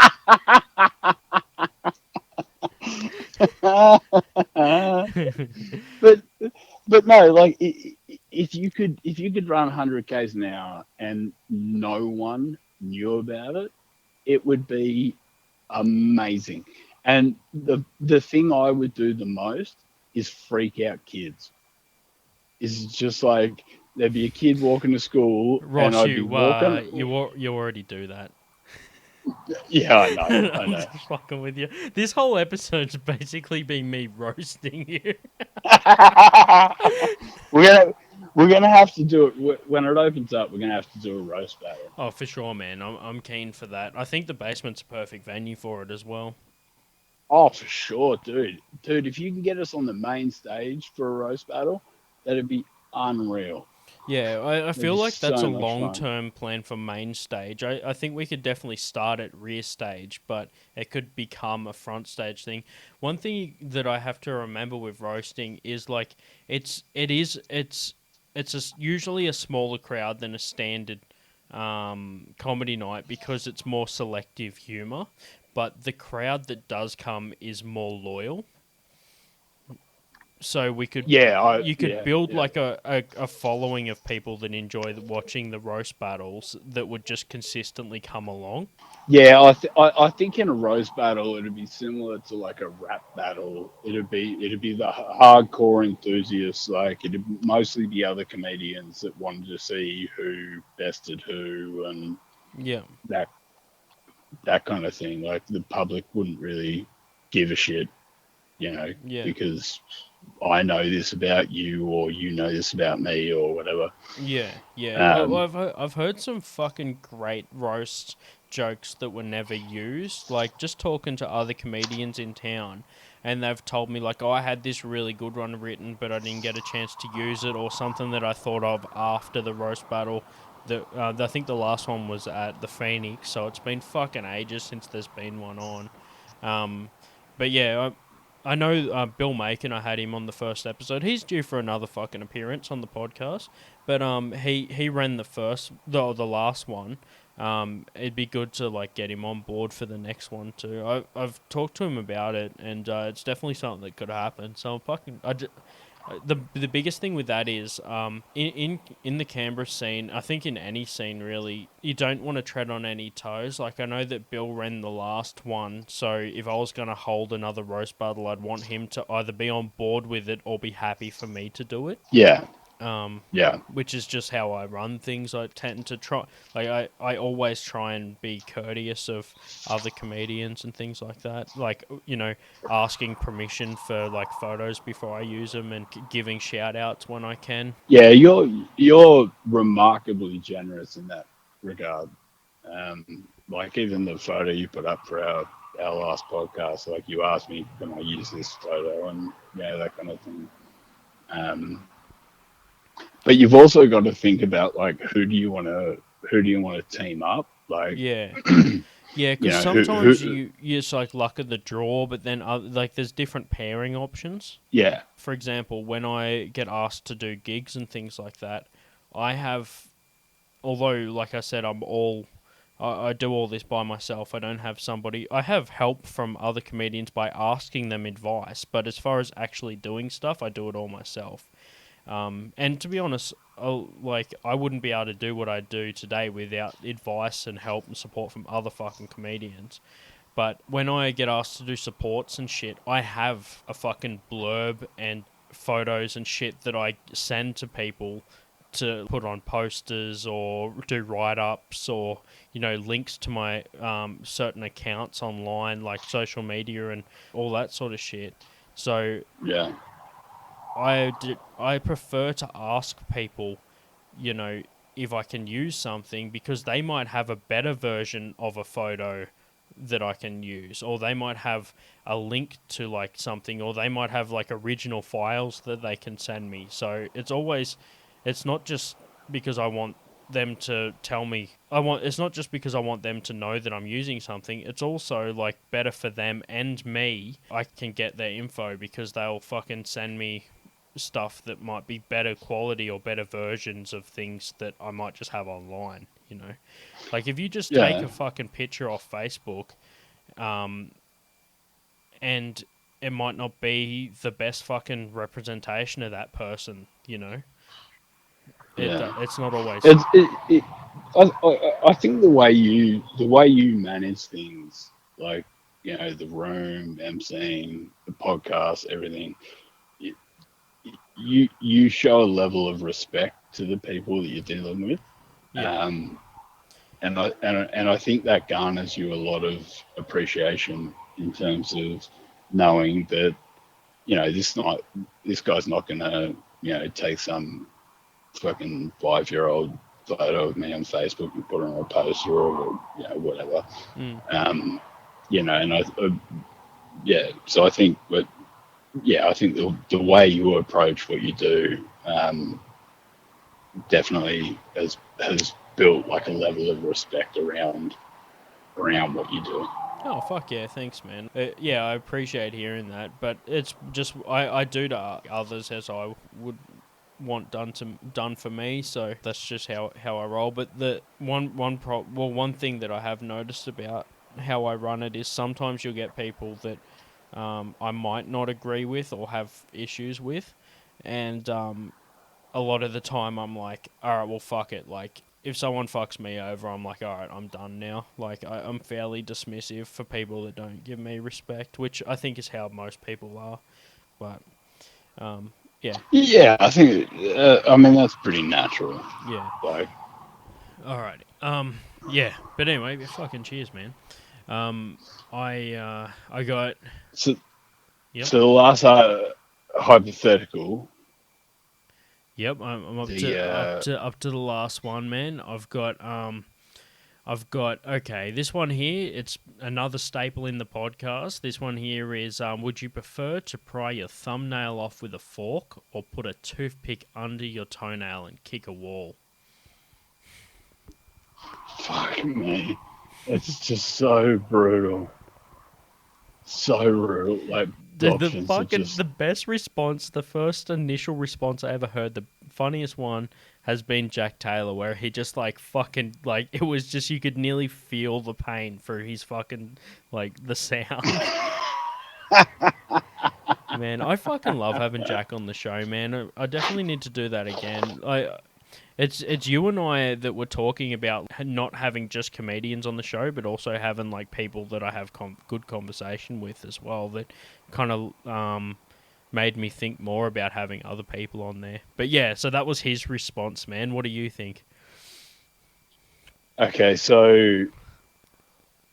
but no, like, if you could run 100 k's an hour and no one knew about it, it would be amazing. And the thing I would do the most is freak out kids. Is just like, there'd be a kid walking to school, Ross, and I'd be walking. you already do that. Yeah, I know. I'm just fucking with you. This whole episode's basically been me roasting you. we're gonna have to do it when it opens up. We're gonna have to do a roast battle. Oh, for sure, man. I'm keen for that. I think the basement's a perfect venue for it as well. Oh, for sure, dude. Dude, if you can get us on the main stage for a roast battle, that'd be unreal. Yeah, I They're feel like just that's a so much fun. long-term plan for main stage. I think we could definitely start at rear stage, but it could become a front stage thing. One thing that I have to remember with roasting is like it's usually a smaller crowd than a standard comedy night because it's more selective humor, but the crowd that does come is more loyal. So you could build Yeah. like a following of people that enjoy watching the roast battles that would just consistently come along. Yeah, I think in a roast battle it'd be similar to like a rap battle. It'd be the hardcore enthusiasts. Like it'd mostly be other comedians that wanted to see who bested who and Yeah, that that kind of thing. Like the public wouldn't really give a shit, yeah, because I know this about you or you know this about me or whatever. yeah. Um, I've heard some fucking great roast jokes that were never used. Like just talking to other comedians in town, and they've told me like, oh, I had this really good one written, but I didn't get a chance to use it, or something that I thought of after the roast battle. I think the last one was at the Phoenix, so it's been fucking ages since there's been one on. Um, but yeah, I know Bill Macon. I had him on the first episode. He's due for another fucking appearance on the podcast. But he ran the last one. It'd be good to like get him on board for the next one too. I've talked to him about it, and it's definitely something that could happen. So I'm fucking the biggest thing with that is in the Canberra scene, I think in any scene really, you don't want to tread on any toes. Like I know that Bill ran the last one, so if I was going to hold another roast battle, I'd want him to either be on board with it or be happy for me to do it. yeah, Um, yeah, which is just how I run things. I tend to try, like I always try and be courteous of other comedians and things like that. Like asking permission for like photos before I use them and giving shout outs when I can. yeah. You're remarkably generous in that regard. Like even the photo you put up for our last podcast, like you asked me, can I use this photo, and that kind of thing. Um, but you've also got to think about like who do you want to team up, like Yeah. Yeah, you because know sometimes who you just like luck of the draw, but then like there's different pairing options. yeah, For example, when I get asked to do gigs and things like that, I have, although like I said, I do all this by myself. I don't have somebody. I have help from other comedians by asking them advice, but as far as actually doing stuff, I do it all myself. And to be honest, I wouldn't be able to do what I do today without advice and help and support from other fucking comedians. But when I get asked to do supports and shit, I have a fucking blurb and photos and shit that I send to people to put on posters or do write-ups or links to my certain accounts online like social media and all that sort of shit. So yeah, I prefer to ask people, you know, if I can use something because they might have a better version of a photo that I can use, or they might have a link to like something, or they might have like original files that they can send me. So it's not just because I want them to tell me it's not just because I want them to know that I'm using something. It's also like better for them and me. I can get their info because they'll fucking send me stuff that might be better quality or better versions of things that I might just have online. Like if you just take yeah, a fucking picture off Facebook, um, and it might not be the best fucking representation of that person. yeah. It's not always. It's I think the way you manage things, like the room, emceeing, the podcast, everything, you you show a level of respect to the people that you're dealing with, Yeah, um, and I think that garners you a lot of appreciation in terms of knowing that this guy's not gonna take some fucking 5-year-old photo of me on Facebook and put it on a poster or whatever. mm, Um, and yeah. So I think, but yeah, I think the way you approach what you do, definitely has built like a level of respect around what you do. Oh, fuck yeah, thanks, man. Yeah, I appreciate hearing that, but it's just, I do to others as I would want done for me, so that's just how I roll. But the one thing that I have noticed about how I run it is sometimes you'll get people that I might not agree with or have issues with, and a lot of the time I'm like, all right, well, fuck it. Like, if someone fucks me over, I'm like, all right, I'm done now. Like, I'm fairly dismissive for people that don't give me respect, which I think is how most people are. But, yeah. Yeah, I think. I mean, that's pretty natural. Yeah. Like, Alrighty. Yeah. But anyway, fucking cheers, man. I got. so. Yep. So the last hypothetical. Yep. I'm up The to the last one, man. I've got, okay, this one here, it's another staple in the podcast. This one here is, would you prefer to pry your thumbnail off with a fork or put a toothpick under your toenail and kick a wall? fuck me. It's just so brutal. So brutal. Like, options are just... The best response, the first initial response I ever heard, the funniest one has been Jack Taylor, where he just like fucking, like, it was just, you could nearly feel the pain through his fucking, like, the sound. Man, I fucking love having Jack on the show, man. I definitely need to do that again. It's you and I that were talking about not having just comedians on the show, but also having like people that I have good conversation with as well. That kind of made me think more about having other people on there. But yeah, so that was his response, man. What do you think? Okay, so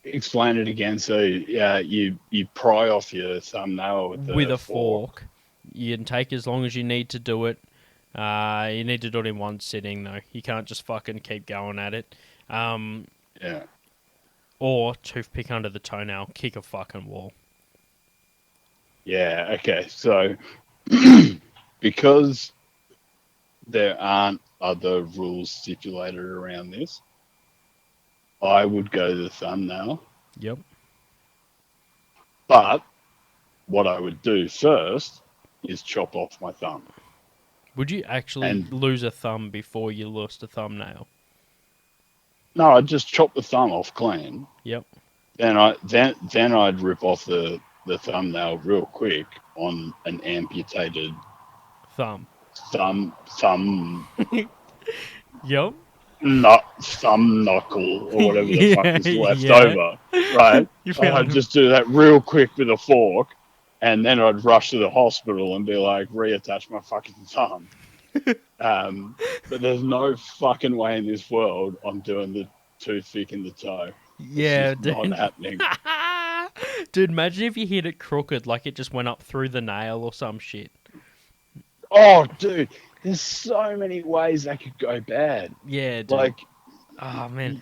explain it again. So yeah, you pry off your thumbnail with a fork. You can take as long as you need to do it. You need to do it in one sitting, though. You can't just fucking keep going at it. Yeah. Or toothpick under the toenail, kick a fucking wall. Yeah, okay. So, because there aren't other rules stipulated around this, I would go the thumbnail. Yep. But what I would do first is chop off my thumb. Would you actually lose a thumb before you lost a thumbnail? No, I'd just chop the thumb off clean. Yep. Then I'd rip off the thumbnail real quick on an amputated thumb. Yep. Thumb knuckle or whatever the fuck is left over, right? I'd just do that real quick with a fork, and then I'd rush to the hospital and be like, reattach my fucking thumb. But there's no fucking way in this world I'm doing the toothpick in the toe. Yeah, dude. Not happening. Dude, imagine if you hit it crooked, like it just went up through the nail or some shit. Oh, dude, there's so many ways that could go bad. Yeah, dude. Like, oh man,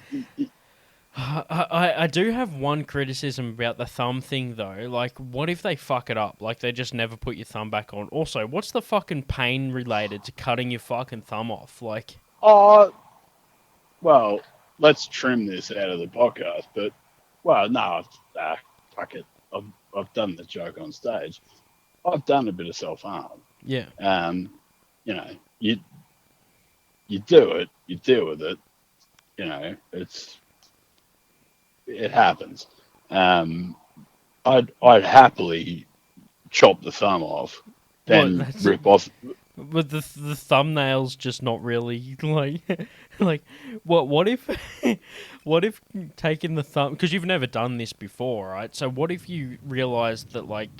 I do have one criticism about the thumb thing though. Like, what if they fuck it up? Like, they just never put your thumb back on. Also, what's the fucking pain related to cutting your fucking thumb off? Like, well, let's trim this out of the podcast. But, well, no, fuck it. I've done the joke on stage. I've done a bit of self-harm. Yeah. You know, you do it, you deal with it. You know, it happens. I'd happily chop the thumb off, then rip off. But the thumbnail's just not really like what if taking the thumb, because you've never done this before, right? So what if you realized that like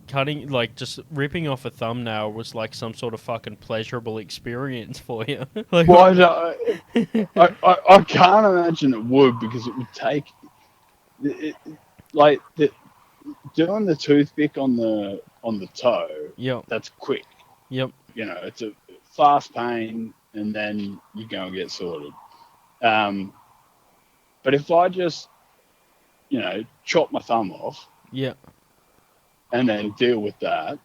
cutting, like just ripping off a thumbnail was like some sort of fucking pleasurable experience for you? Like, well, I can't imagine it would, because it would take doing the toothpick on the toe. Yep. That's quick. Yep. You know, it's a fast pain, and then you go and get sorted. But if I just, chop my thumb off, yeah, and then deal with that,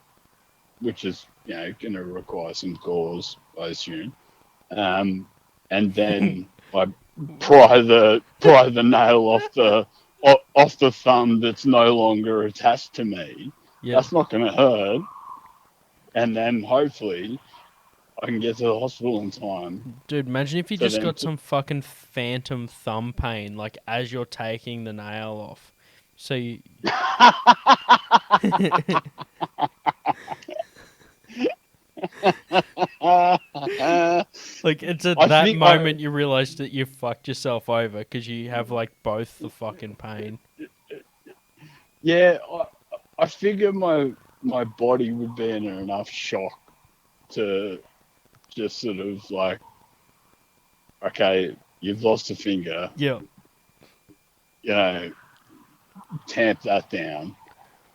which is, going to require some gauze, I assume. and then I pry the nail off the thumb that's no longer attached to me. Yeah. That's not going to hurt, and then hopefully I can get to the hospital in time. Dude, imagine if you So just then got some fucking phantom thumb pain, like, as you're taking the nail off. So you... Like, it's at that moment you realise that you fucked yourself over because you have, like, both the fucking pain. Yeah, I figure my body would be in enough shock to just sort of like, okay, you've lost a finger. Yeah. You know, tamp that down,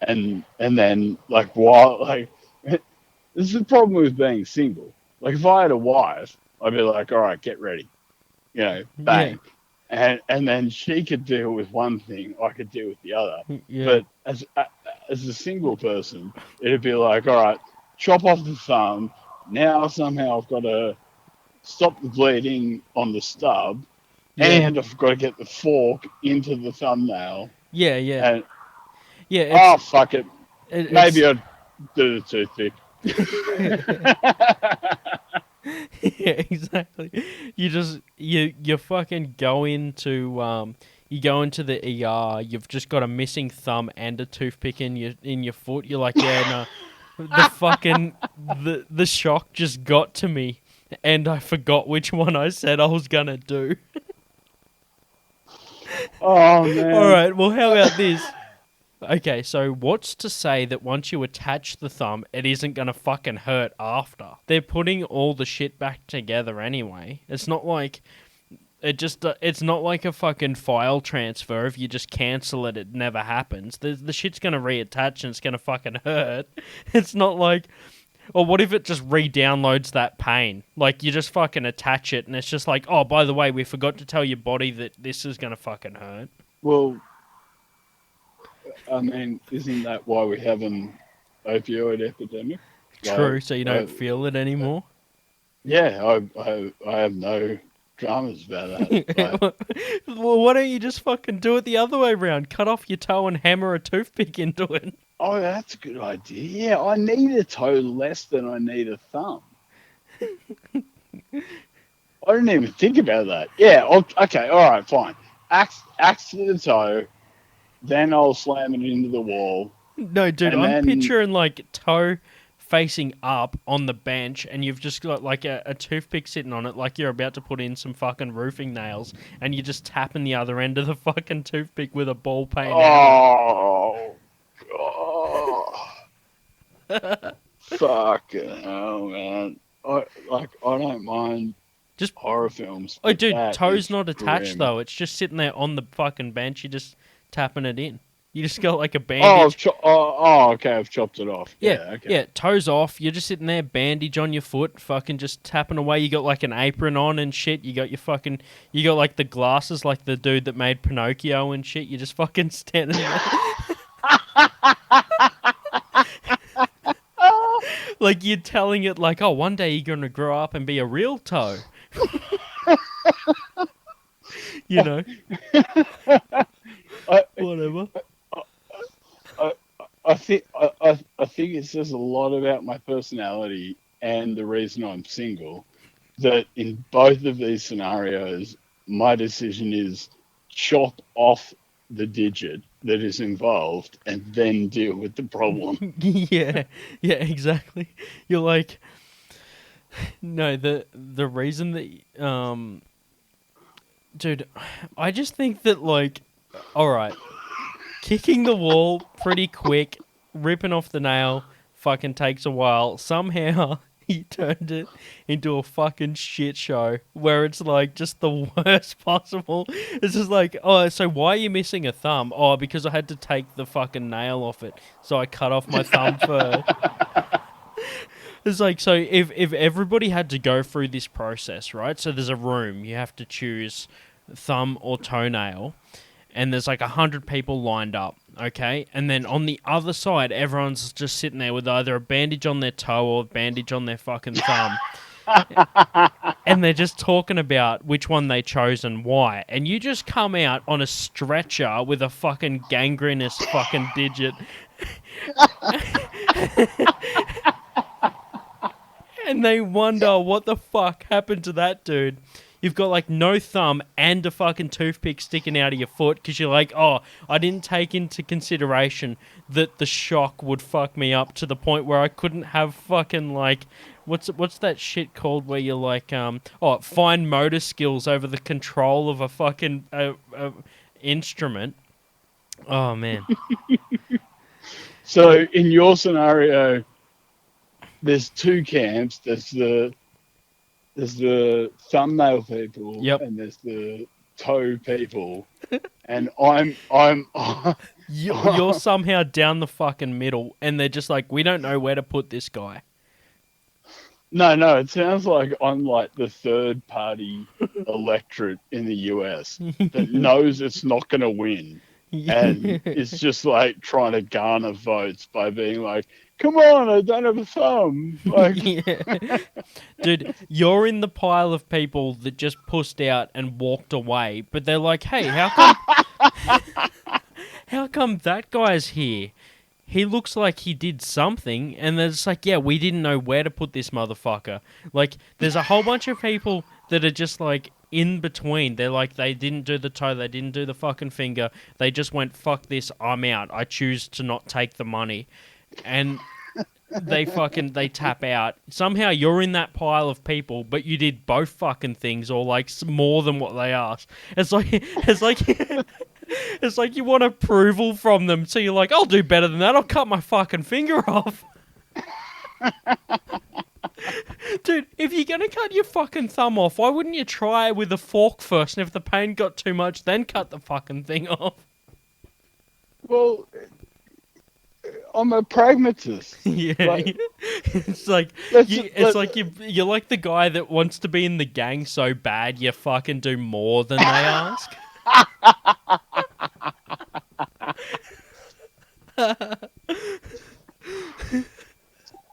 and then like while like this is the problem with being single. Like if I had a wife, I'd be like, all right, get ready, you know, bang, and then she could deal with one thing, I could deal with the other. Yeah. But as a single person, it'd be like, all right, chop off the thumb. Now somehow I've got to stop the bleeding on the stub, and I've got to get the fork into the thumbnail. Yeah. And, yeah. Fuck it. Maybe I'd do the toothpick. Yeah, exactly. You fucking go into you go into the ER. You've just got a missing thumb and a toothpick in your foot. You're like, yeah, no, the fucking the shock just got to me, and I forgot which one I said I was gonna do. Oh man! All right, well, how about this? Okay, so what's to say that once you attach the thumb, it isn't going to fucking hurt after? They're putting all the shit back together anyway. It's not like... It's not like a fucking file transfer. If you just cancel it, it never happens. The shit's going to reattach and it's going to fucking hurt. It's not like... Or what if it just re-downloads that pain? Like, you just fucking attach it and it's just like, oh, by the way, we forgot to tell your body that this is going to fucking hurt. Well... I mean, isn't that why we have an opioid epidemic? True, so you don't feel it anymore? Yeah, I have no dramas about that. Well, why don't you just fucking do it the other way around? Cut off your toe and hammer a toothpick into it. Oh, that's a good idea. Yeah, I need a toe less than I need a thumb. I didn't even think about that. Yeah, okay, all right, fine. Axe to the toe. Then I'll slam it into the wall. No, dude, I'm picturing like toe facing up on the bench, and you've just got like a toothpick sitting on it, like you're about to put in some fucking roofing nails, and you're just tapping the other end of the fucking toothpick with a ball peen. Oh, God. Fucking hell, man. I don't mind just horror films. Oh, dude, toe's not attached though. It's just sitting there on the fucking bench. You just tapping it in. You just got like a bandage. Okay, I've chopped it off. Yeah, okay. Yeah, toes off. You're just sitting there, bandage on your foot, fucking just tapping away. You got like an apron on and shit. You got like the glasses like the dude that made Pinocchio and shit. You're just fucking standing there. Like you're telling it like, oh, one day you're going to grow up and be a real toe. You know? Whatever. I think it says a lot about my personality and the reason I'm single, that in both of these scenarios, my decision is chop off the digit that is involved and then deal with the problem. Yeah, exactly. You're like, no, the reason that, dude, I just think that, like, all right, kicking the wall pretty quick, ripping off the nail, fucking takes a while. Somehow he turned it into a fucking shit show where it's like just the worst possible. It's just like, oh, so why are you missing a thumb? Oh, because I had to take the fucking nail off it, so I cut off my thumb first. It's like, so if everybody had to go through this process, right? So there's a room, you have to choose thumb or toenail, and there's like 100 people lined up, okay? And then on the other side, everyone's just sitting there with either a bandage on their toe or a bandage on their fucking thumb. and they're just talking about which one they chose and why. And you just come out on a stretcher with a fucking gangrenous fucking digit. And they wonder what the fuck happened to that dude. You've got like no thumb and a fucking toothpick sticking out of your foot because you're like, oh, I didn't take into consideration that the shock would fuck me up to the point where I couldn't have fucking like, what's that shit called where you're like, fine motor skills over the control of a fucking instrument. Oh man. So in your scenario, there's two camps. There's the thumbnail people, Yep. and there's the toe people, and You're somehow down the fucking middle, and they're just like, we don't know where to put this guy. No, it sounds like I'm like the third party electorate in the US that knows it's not going to win. And it's just like trying to garner votes by being like, come on, I don't have a thumb. Like, Yeah. Dude, you're in the pile of people that just pussed out and walked away, but they're like, hey, how come that guy's here? He looks like he did something, and they're just like, yeah, we didn't know where to put this motherfucker. Like, there's a whole bunch of people that are just like in between. They're like, they didn't do the toe, they didn't do the fucking finger. They just went, fuck this, I'm out. I choose to not take the money. And they tap out. Somehow you're in that pile of people, but you did both fucking things, or like more than what they asked. It's like you want approval from them, so you're like, I'll do better than that. I'll cut my fucking finger off. Dude, if you're going to cut your fucking thumb off, why wouldn't you try with a fork first, and if the pain got too much, then cut the fucking thing off? well, I'm a pragmatist. Yeah. Like, It's like you're like the guy that wants to be in the gang so bad you fucking do more than they ask.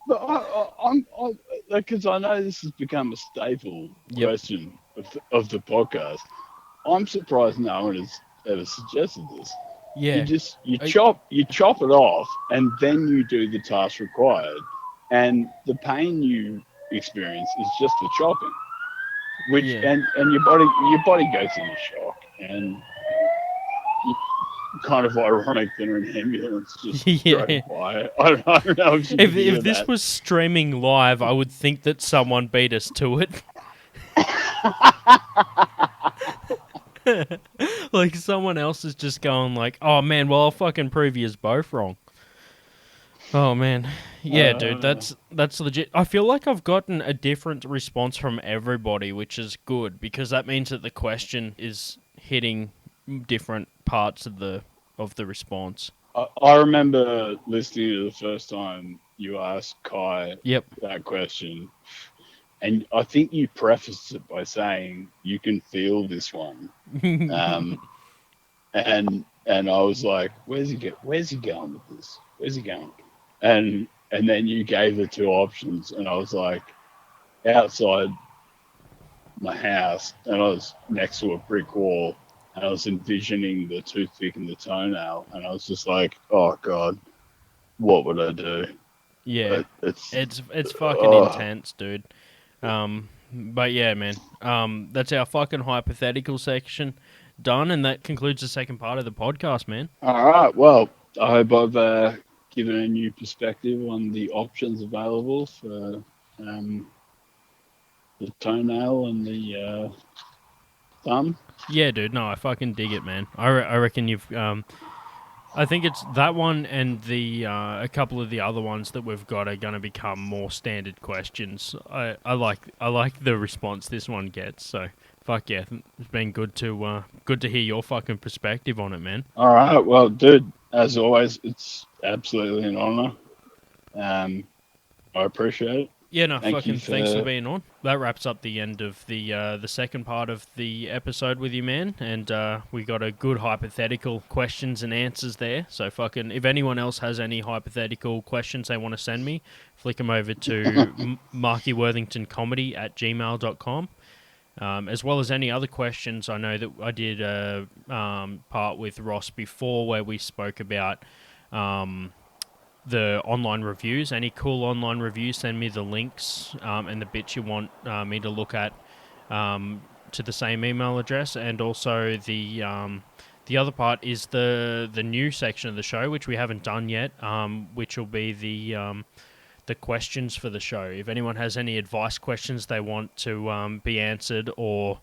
But I'm because I know this has become a staple question of the podcast. I'm surprised no one has ever suggested this. Yeah. You chop it off, and then you do the task required, and the pain you experience is just the chopping, which and your body goes into shock, and kind of ironic that an ambulance just drove by. I don't know if this was streaming live, I would think that someone beat us to it. Like someone else is just going like, oh man, well I'll fucking prove you's both wrong. Oh man. Yeah, dude, that's legit. I feel like I've gotten a different response from everybody, which is good, because that means that the question is hitting different parts of the response. I remember listening to the first time you asked Kai that question, and I think you prefaced it by saying you can feel this one, and I was like, where's he going with this? Where's he going? And then you gave the two options, and I was like, outside my house, and I was next to a brick wall. And I was envisioning the toothpick and the toenail, and I was just like, "Oh God, what would I do?" Yeah, it's fucking intense, dude. But yeah, man. That's our fucking hypothetical section done, and that concludes the second part of the podcast, man. All right. Well, I hope I've given a new perspective on the options available for the toenail and the thumb. Yeah, dude. No, I fucking dig it, man. I reckon you've. I think it's that one and the a couple of the other ones that we've got are going to become more standard questions. I like the response this one gets. So fuck yeah, it's been good to hear your fucking perspective on it, man. All right. Well, dude, as always, it's absolutely an honor. I appreciate it. Yeah, no, thanks for being on. That wraps up the end of the second part of the episode with you, man. And we got a good hypothetical questions and answers there. So fucking, if anyone else has any hypothetical questions they want to send me, flick them over to Marky Worthington Comedy at gmail.com. as well as any other questions. I know that I did a part with Ross before where we spoke about the online reviews. Any cool online reviews, send me the links and the bits you want me to look at to the same email address. And also the other part is the new section of the show, which we haven't done yet, which will be the questions for the show. If anyone has any advice questions they want to be answered, or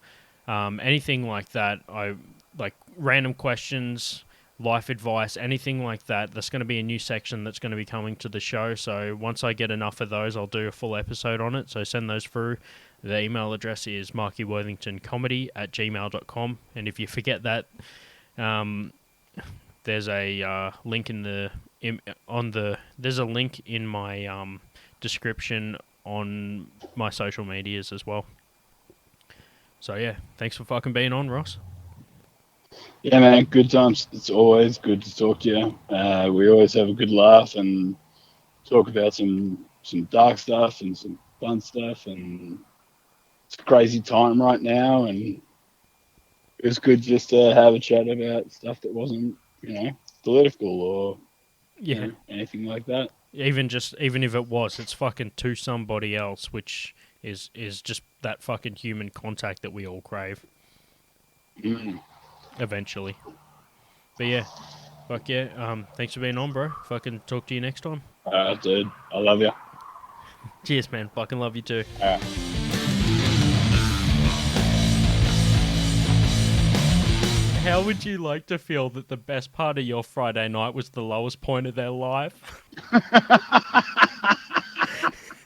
anything like that, I like random questions, life advice, anything like that. There's going to be a new section that's going to be coming to the show. So once I get enough of those, I'll do a full episode on it. So send those through. The email address is markyworthingtoncomedy@gmail.com. And if you forget that, there's a link there's a link in my description on my social medias as well. So yeah, thanks for fucking being on, Ross. Yeah, man, good times. It's always good to talk to you. We always have a good laugh and talk about some dark stuff and some fun stuff, and it's a crazy time right now, and it was good just to have a chat about stuff that wasn't, political or anything like that. Even if it was, it's fucking to somebody else, which is just that fucking human contact that we all crave. Eventually. But yeah, fuck yeah. Thanks for being on, bro. Fucking talk to you next time. Alright, dude. I love you. Cheers, man. Fucking love you too. Alright. How would you like to feel that the best part of your Friday night was the lowest point of their life?